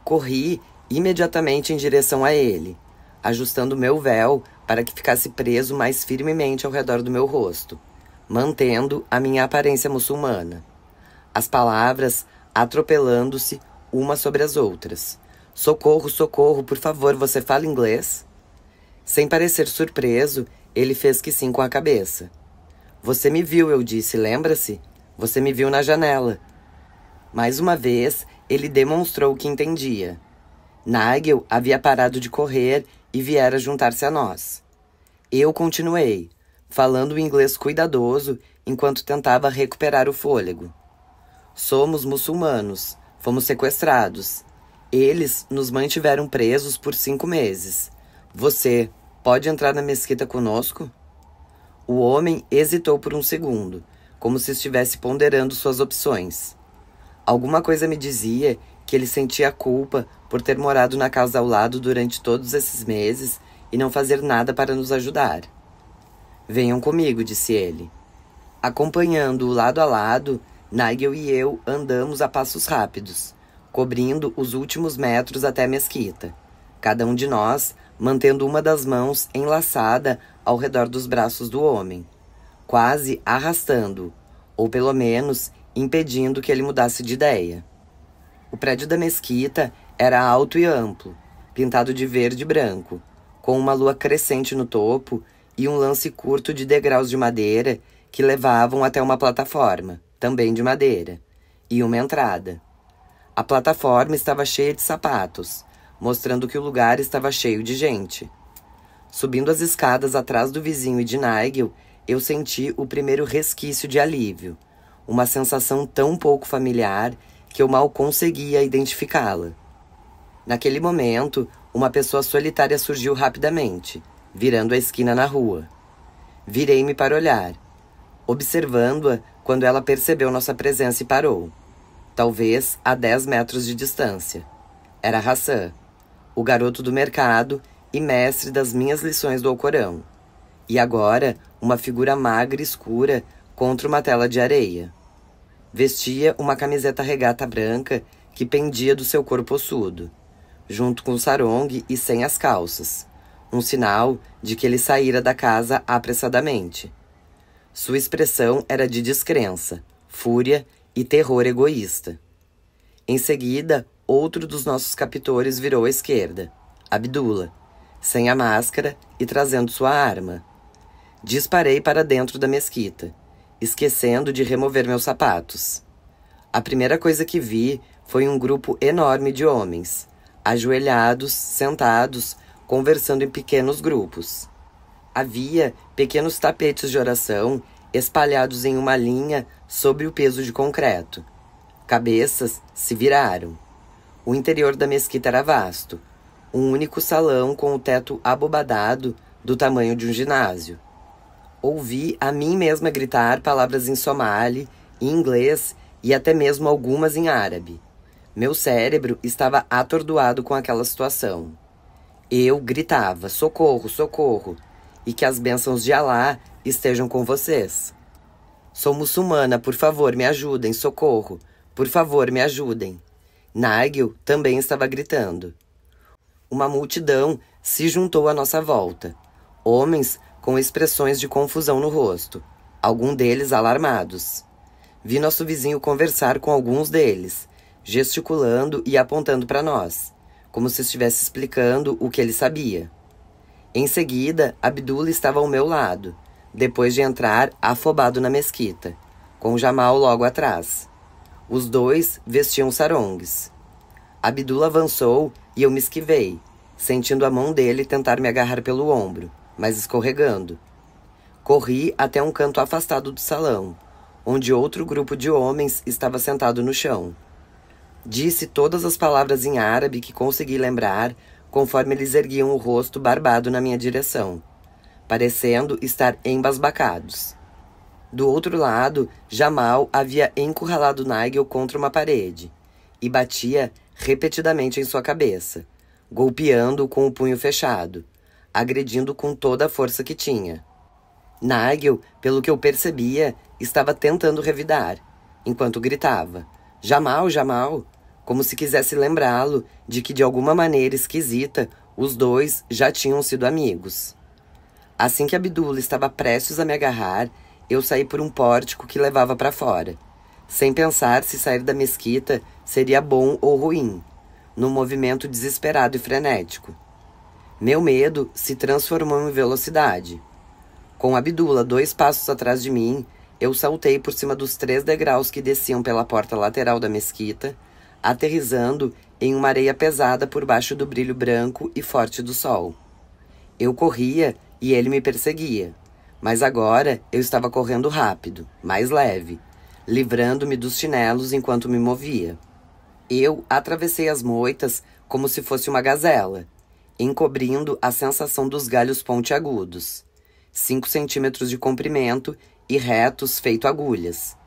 Corri imediatamente em direção a ele, ajustando meu véu para que ficasse preso mais firmemente ao redor do meu rosto, mantendo a minha aparência muçulmana. As palavras atropelando-se umas sobre as outras. Socorro, socorro, por favor, você fala inglês? Sem parecer surpreso, ele fez que sim com a cabeça. Você me viu, eu disse, lembra-se? Você me viu na janela. Mais uma vez, ele demonstrou que entendia. Nigel havia parado de correr e viera juntar-se a nós. Eu continuei, falando o inglês cuidadoso enquanto tentava recuperar o fôlego. Somos muçulmanos, fomos sequestrados. Eles nos mantiveram presos por 5 meses. Você pode entrar na mesquita conosco? O homem hesitou por um segundo, como se estivesse ponderando suas opções. Alguma coisa me dizia que ele sentia culpa por ter morado na casa ao lado durante todos esses meses e não fazer nada para nos ajudar. Venham comigo, disse ele. Acompanhando-o lado a lado, Nigel e eu andamos a passos rápidos, cobrindo os últimos metros até a mesquita, cada um de nós mantendo uma das mãos enlaçada ao redor dos braços do homem, quase arrastando-o, ou pelo menos impedindo que ele mudasse de ideia. O prédio da mesquita era alto e amplo, pintado de verde e branco, com uma lua crescente no topo e um lance curto de degraus de madeira que levavam até uma plataforma, também de madeira, e uma entrada. A plataforma estava cheia de sapatos, mostrando que o lugar estava cheio de gente. Subindo as escadas atrás do vizinho e de Nigel, eu senti o primeiro resquício de alívio, uma sensação tão pouco familiar que eu mal conseguia identificá-la. Naquele momento, uma pessoa solitária surgiu rapidamente, virando a esquina na rua. Virei-me para olhar, observando-a quando ela percebeu nossa presença e parou, talvez a 10 metros de distância. Era Hassan, o garoto do mercado e mestre das minhas lições do Alcorão, e agora uma figura magra e escura contra uma tela de areia. Vestia uma camiseta regata branca que pendia do seu corpo ossudo, junto com o sarong e sem as calças, um sinal de que ele saíra da casa apressadamente. Sua expressão era de descrença, fúria e terror egoísta. Em seguida, outro dos nossos captores virou à esquerda, Abdullah, sem a máscara e trazendo sua arma. Disparei para dentro da mesquita, esquecendo de remover meus sapatos. A primeira coisa que vi foi um grupo enorme de homens, ajoelhados, sentados, conversando em pequenos grupos. Havia pequenos tapetes de oração espalhados em uma linha sobre o peso de concreto. Cabeças se viraram. O interior da mesquita era vasto, um único salão com o teto abobadado do tamanho de um ginásio. Ouvi a mim mesma gritar palavras em somali, em inglês e até mesmo algumas em árabe. Meu cérebro estava atordoado com aquela situação. Eu gritava, socorro, socorro, e que as bênçãos de Alá estejam com vocês. Sou muçulmana, por favor, me ajudem, socorro, por favor, me ajudem. Nigel também estava gritando. Uma multidão se juntou à nossa volta. Homens com expressões de confusão no rosto, alguns deles alarmados. Vi nosso vizinho conversar com alguns deles, gesticulando e apontando para nós, como se estivesse explicando o que ele sabia. Em seguida, Abdullah estava ao meu lado, depois de entrar afobado na mesquita, com Jamal logo atrás. Os dois vestiam sarongues. Abdullah avançou e eu me esquivei, sentindo a mão dele tentar me agarrar pelo ombro, mas escorregando. Corri até um canto afastado do salão, onde outro grupo de homens estava sentado no chão. Disse todas as palavras em árabe que consegui lembrar, conforme eles erguiam o rosto barbado na minha direção, parecendo estar embasbacados. Do outro lado, Jamal havia encurralado Nigel contra uma parede e batia repetidamente em sua cabeça, golpeando-o com o punho fechado, agredindo com toda a força que tinha. Nigel, pelo que eu percebia, estava tentando revidar, enquanto gritava: Jamal, Jamal, como se quisesse lembrá-lo de que de alguma maneira esquisita os dois já tinham sido amigos. Assim que Abdullah estava prestes a me agarrar, eu saí por um pórtico que levava para fora, sem pensar se sair da mesquita seria bom ou ruim, num movimento desesperado e frenético. Meu medo se transformou em velocidade. Com Abdullah 2 passos atrás de mim, eu saltei por cima dos 3 degraus que desciam pela porta lateral da mesquita, aterrissando em uma areia pesada por baixo do brilho branco e forte do sol. Eu corria e ele me perseguia, mas agora eu estava correndo rápido, mais leve, livrando-me dos chinelos enquanto me movia. Eu atravessei as moitas como se fosse uma gazela, encobrindo a sensação dos galhos pontiagudos, 5 centímetros de comprimento e retos feito agulhas,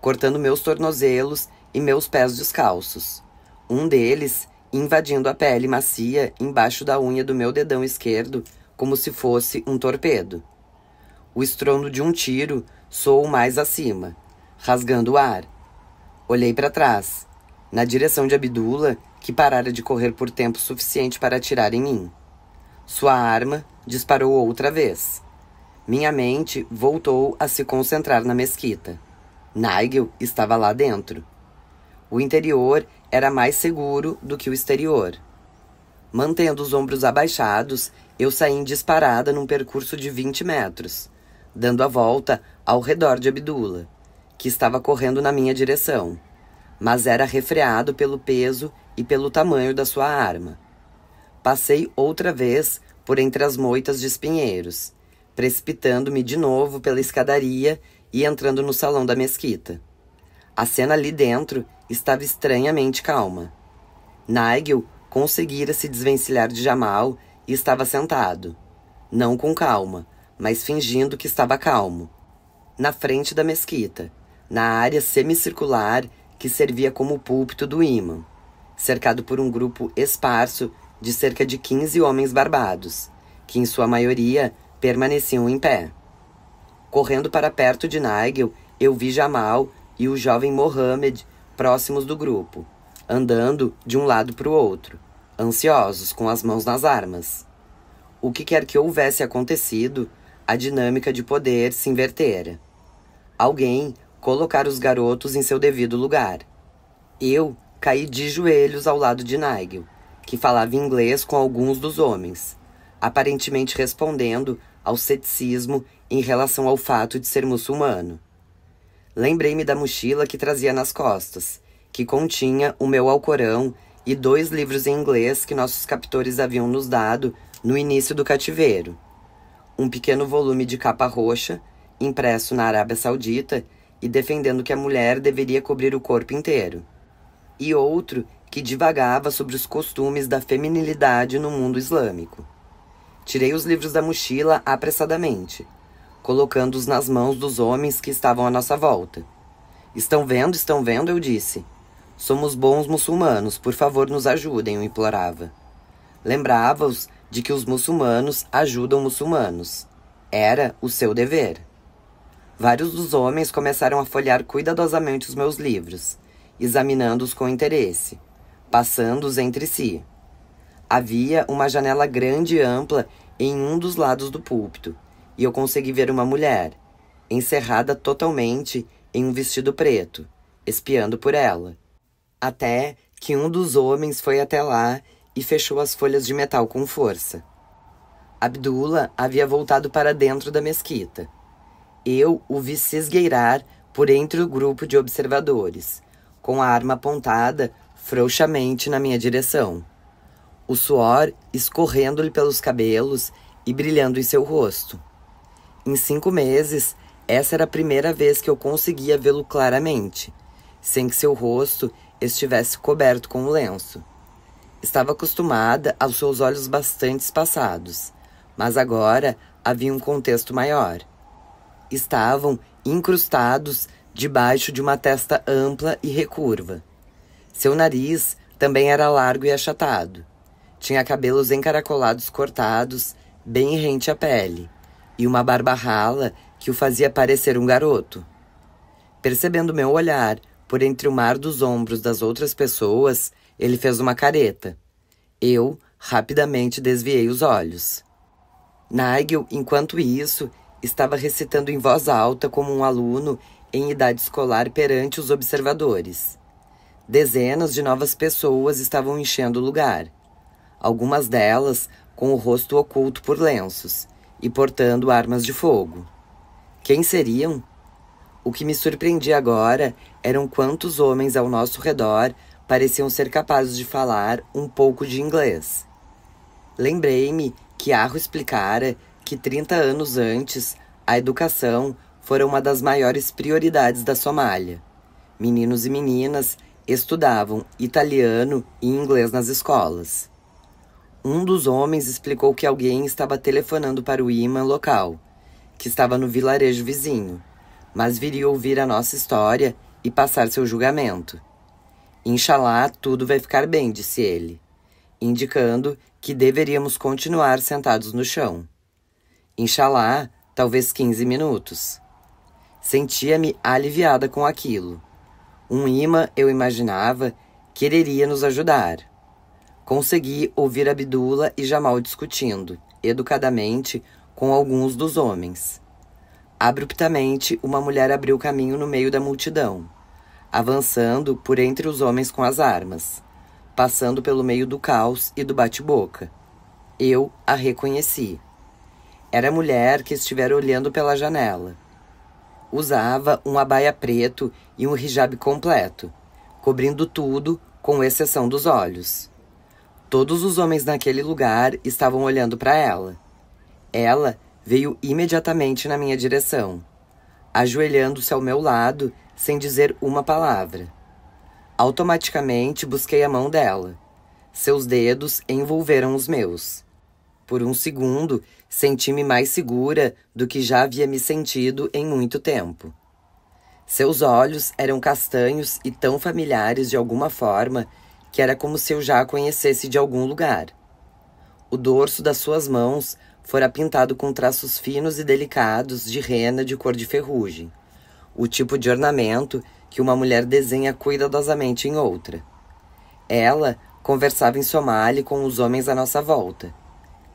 cortando meus tornozelos e meus pés descalços, um deles invadindo a pele macia embaixo da unha do meu dedão esquerdo como se fosse um torpedo. O estrondo de um tiro soou mais acima, rasgando o ar. Olhei para trás, na direção de Abdullah, que parara de correr por tempo suficiente para atirar em mim. Sua arma disparou outra vez. Minha mente voltou a se concentrar na mesquita. Nigel estava lá dentro. O interior era mais seguro do que o exterior. Mantendo os ombros abaixados, eu saí em disparada num percurso de 20 metros, dando a volta ao redor de Abdullah, que estava correndo na minha direção, mas era refreado pelo peso e pelo tamanho da sua arma. Passei outra vez por entre as moitas de espinheiros, precipitando-me de novo pela escadaria e entrando no salão da mesquita. A cena ali dentro estava estranhamente calma. Nigel conseguira se desvencilhar de Jamal e estava sentado, não com calma, mas fingindo que estava calmo, na frente da mesquita, na área semicircular que servia como púlpito do ímã, cercado por um grupo esparso de cerca de 15 homens barbados, que em sua maioria permaneciam em pé. Correndo para perto de Nigel, eu vi Jamal e o jovem Mohammed próximos do grupo, andando de um lado para o outro, ansiosos, com as mãos nas armas. O que quer que houvesse acontecido, a dinâmica de poder se invertera. Alguém colocar os garotos em seu devido lugar. Eu caí de joelhos ao lado de Nigel, que falava inglês com alguns dos homens, aparentemente respondendo ao ceticismo em relação ao fato de ser muçulmano. Lembrei-me da mochila que trazia nas costas, que continha o meu Alcorão e 2 livros em inglês que nossos captores haviam nos dado no início do cativeiro. Um pequeno volume de capa roxa, impresso na Arábia Saudita e defendendo que a mulher deveria cobrir o corpo inteiro. E outro que divagava sobre os costumes da feminilidade no mundo islâmico. Tirei os livros da mochila apressadamente, colocando-os nas mãos dos homens que estavam à nossa volta. Estão vendo, eu disse. Somos bons muçulmanos, por favor nos ajudem, eu implorava. Lembrava-os de que os muçulmanos ajudam muçulmanos. Era o seu dever. Vários dos homens começaram a folhear cuidadosamente os meus livros, examinando-os com interesse, passando-os entre si. Havia uma janela grande e ampla em um dos lados do púlpito, e eu consegui ver uma mulher, encerrada totalmente em um vestido preto, espiando por ela. Até que um dos homens foi até lá e fechou as folhas de metal com força. Abdullah havia voltado para dentro da mesquita. Eu o vi se esgueirar por entre o grupo de observadores, com a arma apontada frouxamente na minha direção. O suor escorrendo-lhe pelos cabelos e brilhando em seu rosto. Em 5 meses, essa era a primeira vez que eu conseguia vê-lo claramente, sem que seu rosto estivesse coberto com um lenço. Estava acostumada aos seus olhos bastante espaçados, mas agora havia um contexto maior. Estavam incrustados debaixo de uma testa ampla e recurva. Seu nariz também era largo e achatado. Tinha cabelos encaracolados cortados, bem rente à pele, e uma barba rala que o fazia parecer um garoto. Percebendo meu olhar por entre o mar dos ombros das outras pessoas, ele fez uma careta. Eu rapidamente desviei os olhos. Nigel, enquanto isso, estava recitando em voz alta como um aluno em idade escolar perante os observadores. Dezenas de novas pessoas estavam enchendo o lugar. Algumas delas com o rosto oculto por lenços e portando armas de fogo. Quem seriam? O que me surpreendia agora eram quantos homens ao nosso redor pareciam ser capazes de falar um pouco de inglês. Lembrei-me que Arro explicara que 30 anos antes, a educação fora uma das maiores prioridades da Somália. Meninos e meninas estudavam italiano e inglês nas escolas. Um dos homens explicou que alguém estava telefonando para o imã local, que estava no vilarejo vizinho, mas viria ouvir a nossa história e passar seu julgamento. Inxalá, tudo vai ficar bem, disse ele, indicando que deveríamos continuar sentados no chão. Inxalá, talvez 15 minutos. Sentia-me aliviada com aquilo. Um imã, eu imaginava, quereria nos ajudar. Consegui ouvir Abdullah e Jamal discutindo, educadamente, com alguns dos homens. Abruptamente, uma mulher abriu caminho no meio da multidão, avançando por entre os homens com as armas, passando pelo meio do caos e do bate-boca. Eu a reconheci. Era a mulher que estivera olhando pela janela. Usava um abaia preto e um hijab completo, cobrindo tudo, com exceção dos olhos. Todos os homens naquele lugar estavam olhando para ela. Ela veio imediatamente na minha direção, ajoelhando-se ao meu lado sem dizer uma palavra. Automaticamente busquei a mão dela. Seus dedos envolveram os meus. Por um segundo, senti-me mais segura do que já havia me sentido em muito tempo. Seus olhos eram castanhos e tão familiares de alguma forma que era como se eu já a conhecesse de algum lugar. O dorso das suas mãos fora pintado com traços finos e delicados de rena de cor de ferrugem, o tipo de ornamento que uma mulher desenha cuidadosamente em outra. Ela conversava em somali com os homens à nossa volta.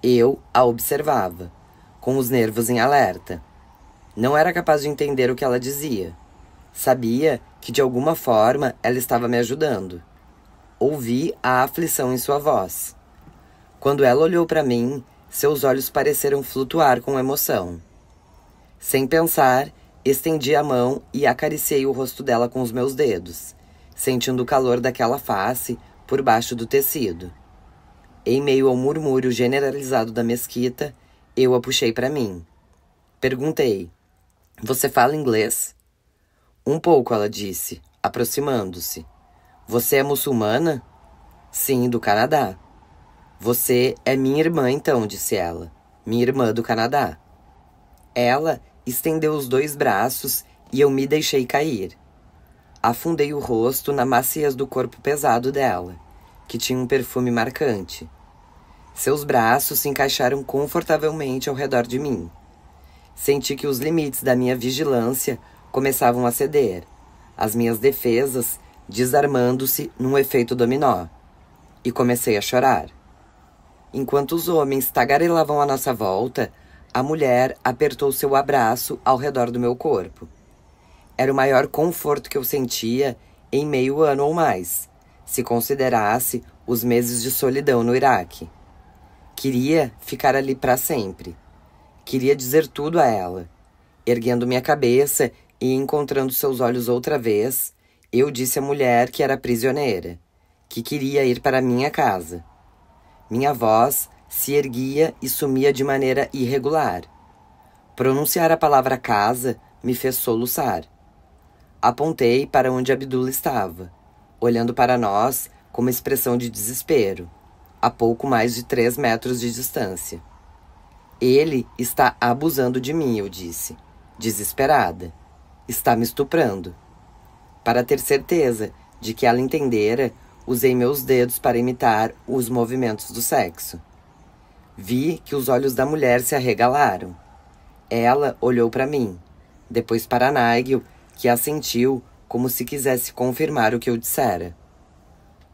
Eu a observava, com os nervos em alerta. Não era capaz de entender o que ela dizia. Sabia que, de alguma forma, ela estava me ajudando. Ouvi a aflição em sua voz. Quando ela olhou para mim, seus olhos pareceram flutuar com emoção. Sem pensar, estendi a mão e acariciei o rosto dela com os meus dedos, sentindo o calor daquela face por baixo do tecido. Em meio ao murmúrio generalizado da mesquita, eu a puxei para mim. Perguntei: "Você fala inglês?" "Um pouco", ela disse, aproximando-se. "Você é muçulmana?" "Sim, do Canadá." "Você é minha irmã, então", disse ela. "Minha irmã do Canadá." Ela estendeu os 2 braços e eu me deixei cair. Afundei o rosto na maciez do corpo pesado dela, que tinha um perfume marcante. Seus braços se encaixaram confortavelmente ao redor de mim. Senti que os limites da minha vigilância começavam a ceder, as minhas defesas desarmando-se num efeito dominó, e comecei a chorar. Enquanto os homens tagarelavam à nossa volta, a mulher apertou seu abraço ao redor do meu corpo. Era o maior conforto que eu sentia em meio ano ou mais, se considerasse os meses de solidão no Iraque. Queria ficar ali para sempre. Queria dizer tudo a ela. Erguendo minha cabeça e encontrando seus olhos outra vez, eu disse à mulher que era prisioneira, que queria ir para minha casa. Minha voz se erguia e sumia de maneira irregular. Pronunciar a palavra casa me fez soluçar. Apontei para onde Abdullah estava, olhando para nós com uma expressão de desespero, a pouco mais de 3 metros de distância. "Ele está abusando de mim", eu disse, desesperada. "Está me estuprando." Para ter certeza de que ela entendera, usei meus dedos para imitar os movimentos do sexo. Vi que os olhos da mulher se arregalaram. Ela olhou para mim, depois para Nigel, que assentiu como se quisesse confirmar o que eu dissera.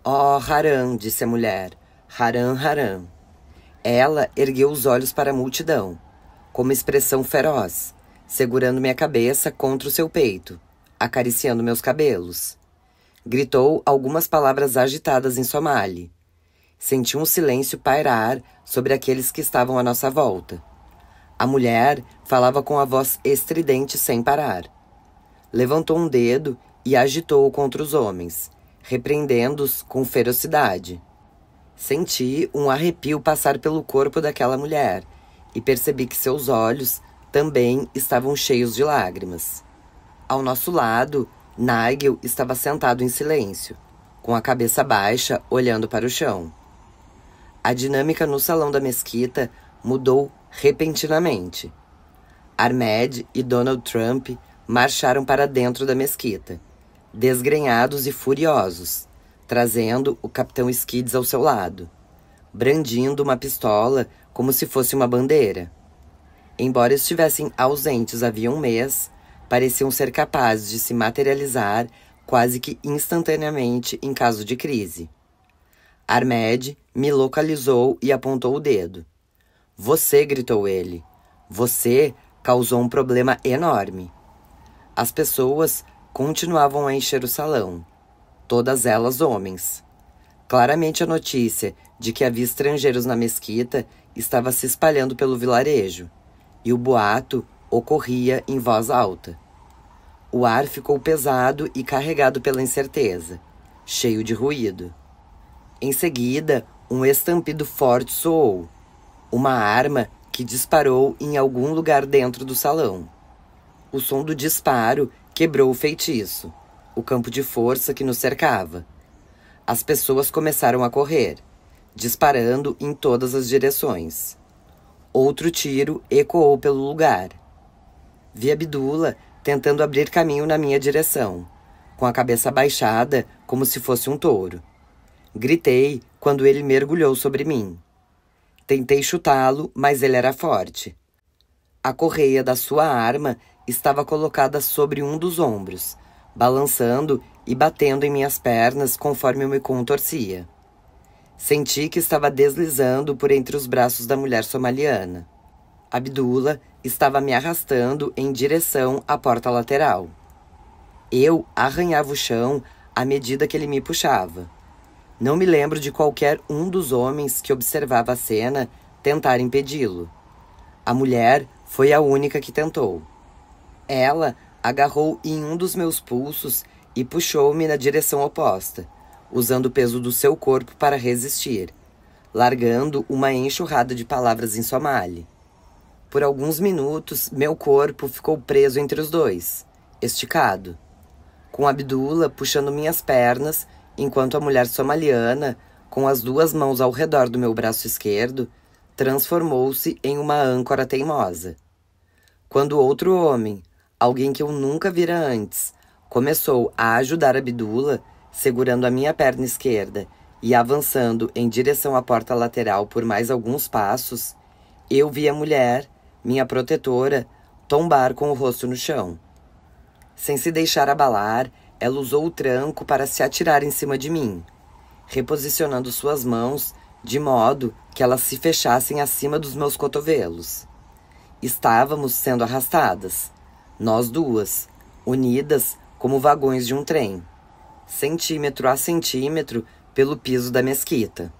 Oh, Haran, disse a mulher. Haran, Haran. Ela ergueu os olhos para a multidão, com uma expressão feroz, segurando minha cabeça contra o seu peito, acariciando meus cabelos. Gritou algumas palavras agitadas em somali. Senti um silêncio pairar sobre aqueles que estavam à nossa volta. A mulher falava com a voz estridente sem parar. Levantou um dedo e agitou-o contra os homens, repreendendo-os com ferocidade. Senti um arrepio passar pelo corpo daquela mulher e percebi que seus olhos também estavam cheios de lágrimas. Ao nosso lado, Nigel estava sentado em silêncio, com a cabeça baixa, olhando para o chão. A dinâmica no salão da mesquita mudou repentinamente. Ahmed e Donald Trump marcharam para dentro da mesquita, desgrenhados e furiosos, trazendo o capitão Skids ao seu lado, brandindo uma pistola como se fosse uma bandeira. Embora estivessem ausentes havia um mês, pareciam ser capazes de se materializar quase que instantaneamente em caso de crise. Ahmed me localizou e apontou o dedo. Você, gritou ele. Você causou um problema enorme. As pessoas continuavam a encher o salão. Todas elas homens. Claramente a notícia de que havia estrangeiros na mesquita estava se espalhando pelo vilarejo, e o boato ocorria em voz alta. O ar ficou pesado e carregado pela incerteza, cheio de ruído. Em seguida, um estampido forte soou. Uma arma que disparou em algum lugar dentro do salão. O som do disparo quebrou o feitiço, o campo de força que nos cercava. As pessoas começaram a correr, disparando em todas as direções. Outro tiro ecoou pelo lugar. Vi Abdullah tentando abrir caminho na minha direção, com a cabeça baixada como se fosse um touro. Gritei quando ele mergulhou sobre mim. Tentei chutá-lo, mas ele era forte. A correia da sua arma estava colocada sobre um dos ombros, balançando e batendo em minhas pernas conforme eu me contorcia. Senti que estava deslizando por entre os braços da mulher somaliana. Abdullah estava me arrastando em direção à porta lateral. Eu arranhava o chão à medida que ele me puxava. Não me lembro de qualquer um dos homens que observava a cena tentar impedi-lo. A mulher foi a única que tentou. Ela agarrou em um dos meus pulsos e puxou-me na direção oposta, usando o peso do seu corpo para resistir, largando uma enxurrada de palavras em somali. Por alguns minutos, meu corpo ficou preso entre os dois, esticado, com Abdullah puxando minhas pernas, enquanto a mulher somaliana, com as duas mãos ao redor do meu braço esquerdo, transformou-se em uma âncora teimosa. Quando outro homem, alguém que eu nunca vira antes, começou a ajudar Abdullah, segurando a minha perna esquerda e avançando em direção à porta lateral por mais alguns passos, eu vi a mulher, minha protetora, tombar com o rosto no chão. Sem se deixar abalar, ela usou o tranco para se atirar em cima de mim, reposicionando suas mãos de modo que elas se fechassem acima dos meus cotovelos. Estávamos sendo arrastadas, nós duas, unidas como vagões de um trem, centímetro a centímetro pelo piso da mesquita.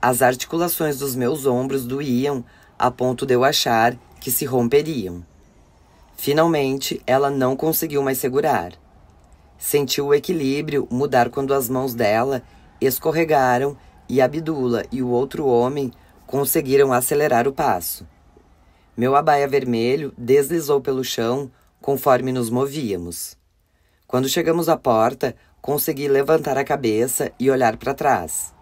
As articulações dos meus ombros doíam a ponto de eu achar que se romperiam. Finalmente, ela não conseguiu mais segurar. Senti o equilíbrio mudar quando as mãos dela escorregaram e Abdullah e o outro homem conseguiram acelerar o passo. Meu abaia vermelho deslizou pelo chão conforme nos movíamos. Quando chegamos à porta, consegui levantar a cabeça e olhar para trás.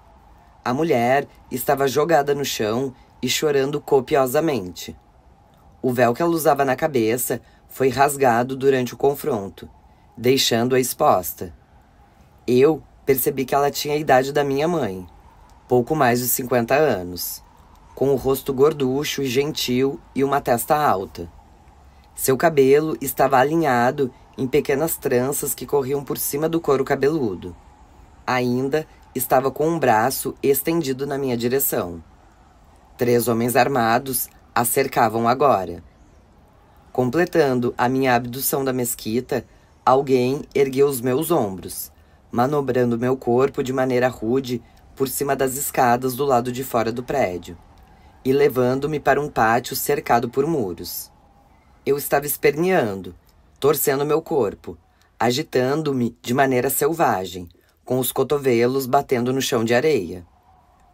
A mulher estava jogada no chão e chorando copiosamente. O véu que ela usava na cabeça foi rasgado durante o confronto, deixando-a exposta. Eu percebi que ela tinha a idade da minha mãe, pouco mais de 50 anos, com o rosto gorducho e gentil e uma testa alta. Seu cabelo estava alinhado em pequenas tranças que corriam por cima do couro cabeludo. Ainda estava com um braço estendido na minha direção. 3 homens armados a cercavam agora. Completando a minha abdução da mesquita, alguém ergueu os meus ombros, manobrando meu corpo de maneira rude por cima das escadas do lado de fora do prédio, e levando-me para um pátio cercado por muros. Eu estava esperneando, torcendo meu corpo, agitando-me de maneira selvagem, com os cotovelos batendo no chão de areia.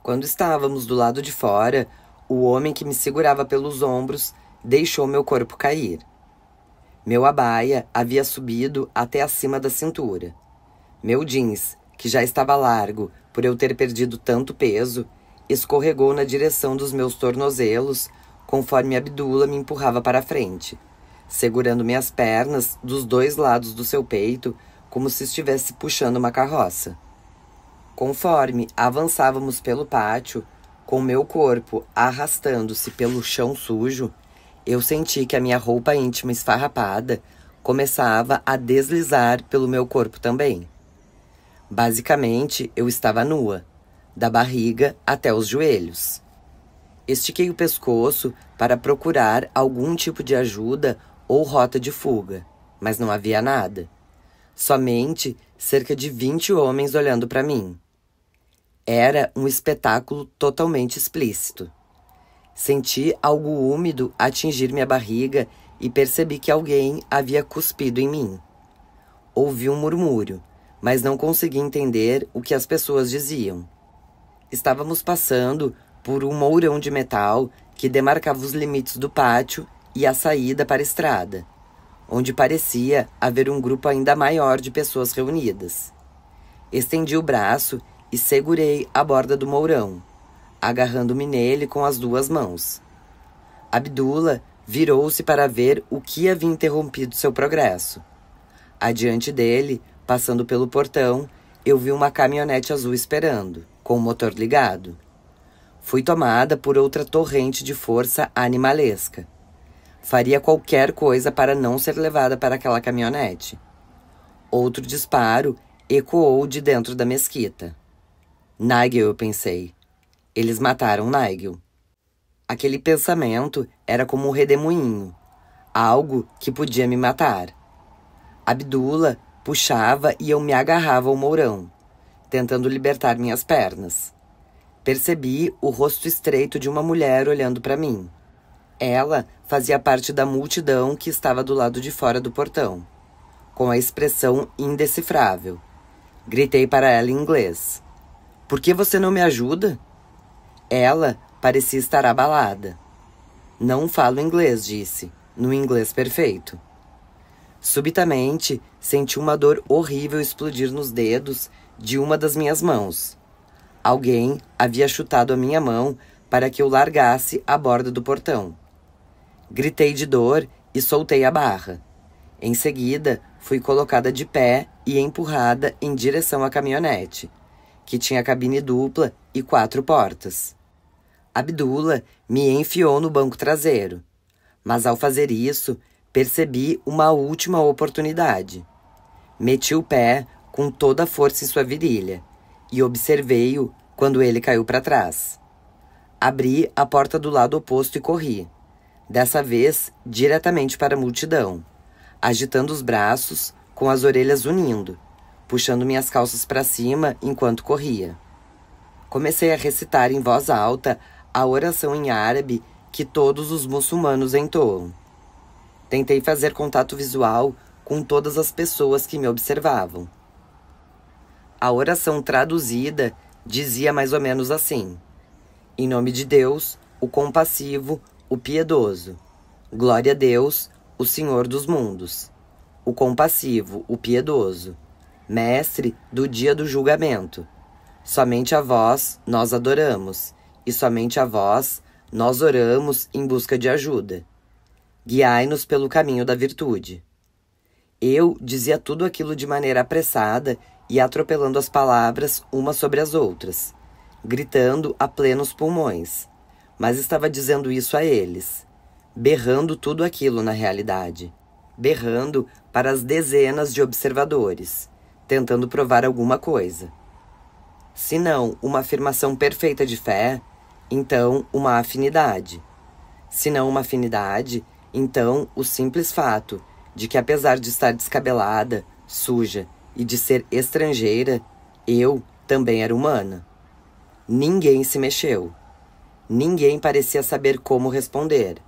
Quando estávamos do lado de fora, o homem que me segurava pelos ombros deixou meu corpo cair. Meu abaia havia subido até acima da cintura. Meu jeans, que já estava largo por eu ter perdido tanto peso, escorregou na direção dos meus tornozelos conforme Abdullah me empurrava para a frente, segurando minhas pernas dos 2 lados do seu peito como se estivesse puxando uma carroça. Conforme avançávamos pelo pátio, com meu corpo arrastando-se pelo chão sujo, eu senti que a minha roupa íntima esfarrapada começava a deslizar pelo meu corpo também. Basicamente, eu estava nua, da barriga até os joelhos. Estiquei o pescoço para procurar algum tipo de ajuda ou rota de fuga, mas não havia nada. Somente cerca de 20 homens olhando para mim. Era um espetáculo totalmente explícito. Senti algo úmido atingir minha barriga e percebi que alguém havia cuspido em mim. Ouvi um murmúrio, mas não consegui entender o que as pessoas diziam. Estávamos passando por um mourão de metal que demarcava os limites do pátio e a saída para a estrada, onde parecia haver um grupo ainda maior de pessoas reunidas. Estendi o braço e segurei a borda do mourão, agarrando-me nele com as 2 mãos. Abdullah virou-se para ver o que havia interrompido seu progresso. Adiante dele, passando pelo portão, eu vi uma caminhonete azul esperando, com o motor ligado. Fui tomada por outra torrente de força animalesca. Faria qualquer coisa para não ser levada para aquela caminhonete. Outro disparo ecoou de dentro da mesquita. Nigel, eu pensei. Eles mataram Nigel. Aquele pensamento era como um redemoinho, algo que podia me matar. Abdullah puxava e eu me agarrava ao mourão, tentando libertar minhas pernas. Percebi o rosto estreito de uma mulher olhando para mim. Ela fazia parte da multidão que estava do lado de fora do portão, com a expressão indecifrável. Gritei para ela em inglês. Por que você não me ajuda? Ela parecia estar abalada. Não falo inglês, disse, no inglês perfeito. Subitamente, senti uma dor horrível explodir nos dedos de uma das minhas mãos. Alguém havia chutado a minha mão para que eu largasse a borda do portão. Gritei de dor e soltei a barra. Em seguida, fui colocada de pé e empurrada em direção à caminhonete, que tinha cabine dupla e 4 portas. Abdullah me enfiou no banco traseiro, mas ao fazer isso, percebi uma última oportunidade. Meti o pé com toda a força em sua virilha e observei-o quando ele caiu para trás. Abri a porta do lado oposto e corri, dessa vez diretamente para a multidão, agitando os braços com as orelhas unindo, puxando minhas calças para cima enquanto corria. Comecei a recitar em voz alta a oração em árabe que todos os muçulmanos entoam. Tentei fazer contato visual com todas as pessoas que me observavam. A oração traduzida dizia mais ou menos assim: em nome de Deus, o compassivo, o piedoso. Glória a Deus, o Senhor dos mundos. O compassivo, o piedoso. Mestre do dia do julgamento. Somente a vós nós adoramos, e somente a vós nós oramos em busca de ajuda. Guiai-nos pelo caminho da virtude. Eu dizia tudo aquilo de maneira apressada e atropelando as palavras umas sobre as outras, gritando a plenos pulmões, mas estava dizendo isso a eles, berrando tudo aquilo na realidade, berrando para as dezenas de observadores, tentando provar alguma coisa. Se não uma afirmação perfeita de fé, então uma afinidade. Se não uma afinidade, então o simples fato de que, apesar de estar descabelada, suja e de ser estrangeira, eu também era humana. Ninguém se mexeu. Ninguém parecia saber como responder.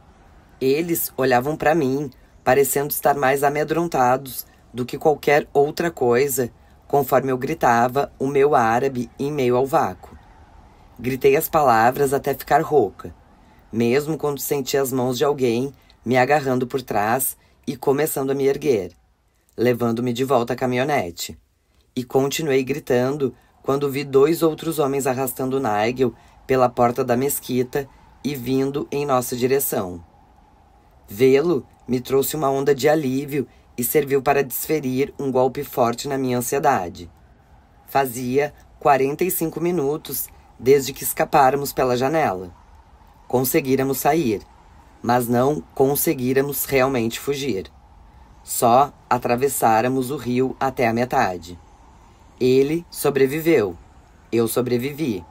Eles olhavam para mim, parecendo estar mais amedrontados do que qualquer outra coisa, conforme eu gritava o meu árabe em meio ao vácuo. Gritei as palavras até ficar rouca, mesmo quando senti as mãos de alguém me agarrando por trás e começando a me erguer, levando-me de volta à caminhonete. E continuei gritando quando vi 2 outros homens arrastando Nigel pela porta da mesquita e vindo em nossa direção. Vê-lo me trouxe uma onda de alívio e serviu para desferir um golpe forte na minha ansiedade. Fazia 45 minutos desde que escapáramos pela janela. Conseguíramos sair, mas não conseguíramos realmente fugir. Só atravessáramos o rio até a metade. Ele sobreviveu, eu sobrevivi,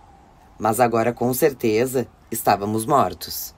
mas agora com certeza estávamos mortos.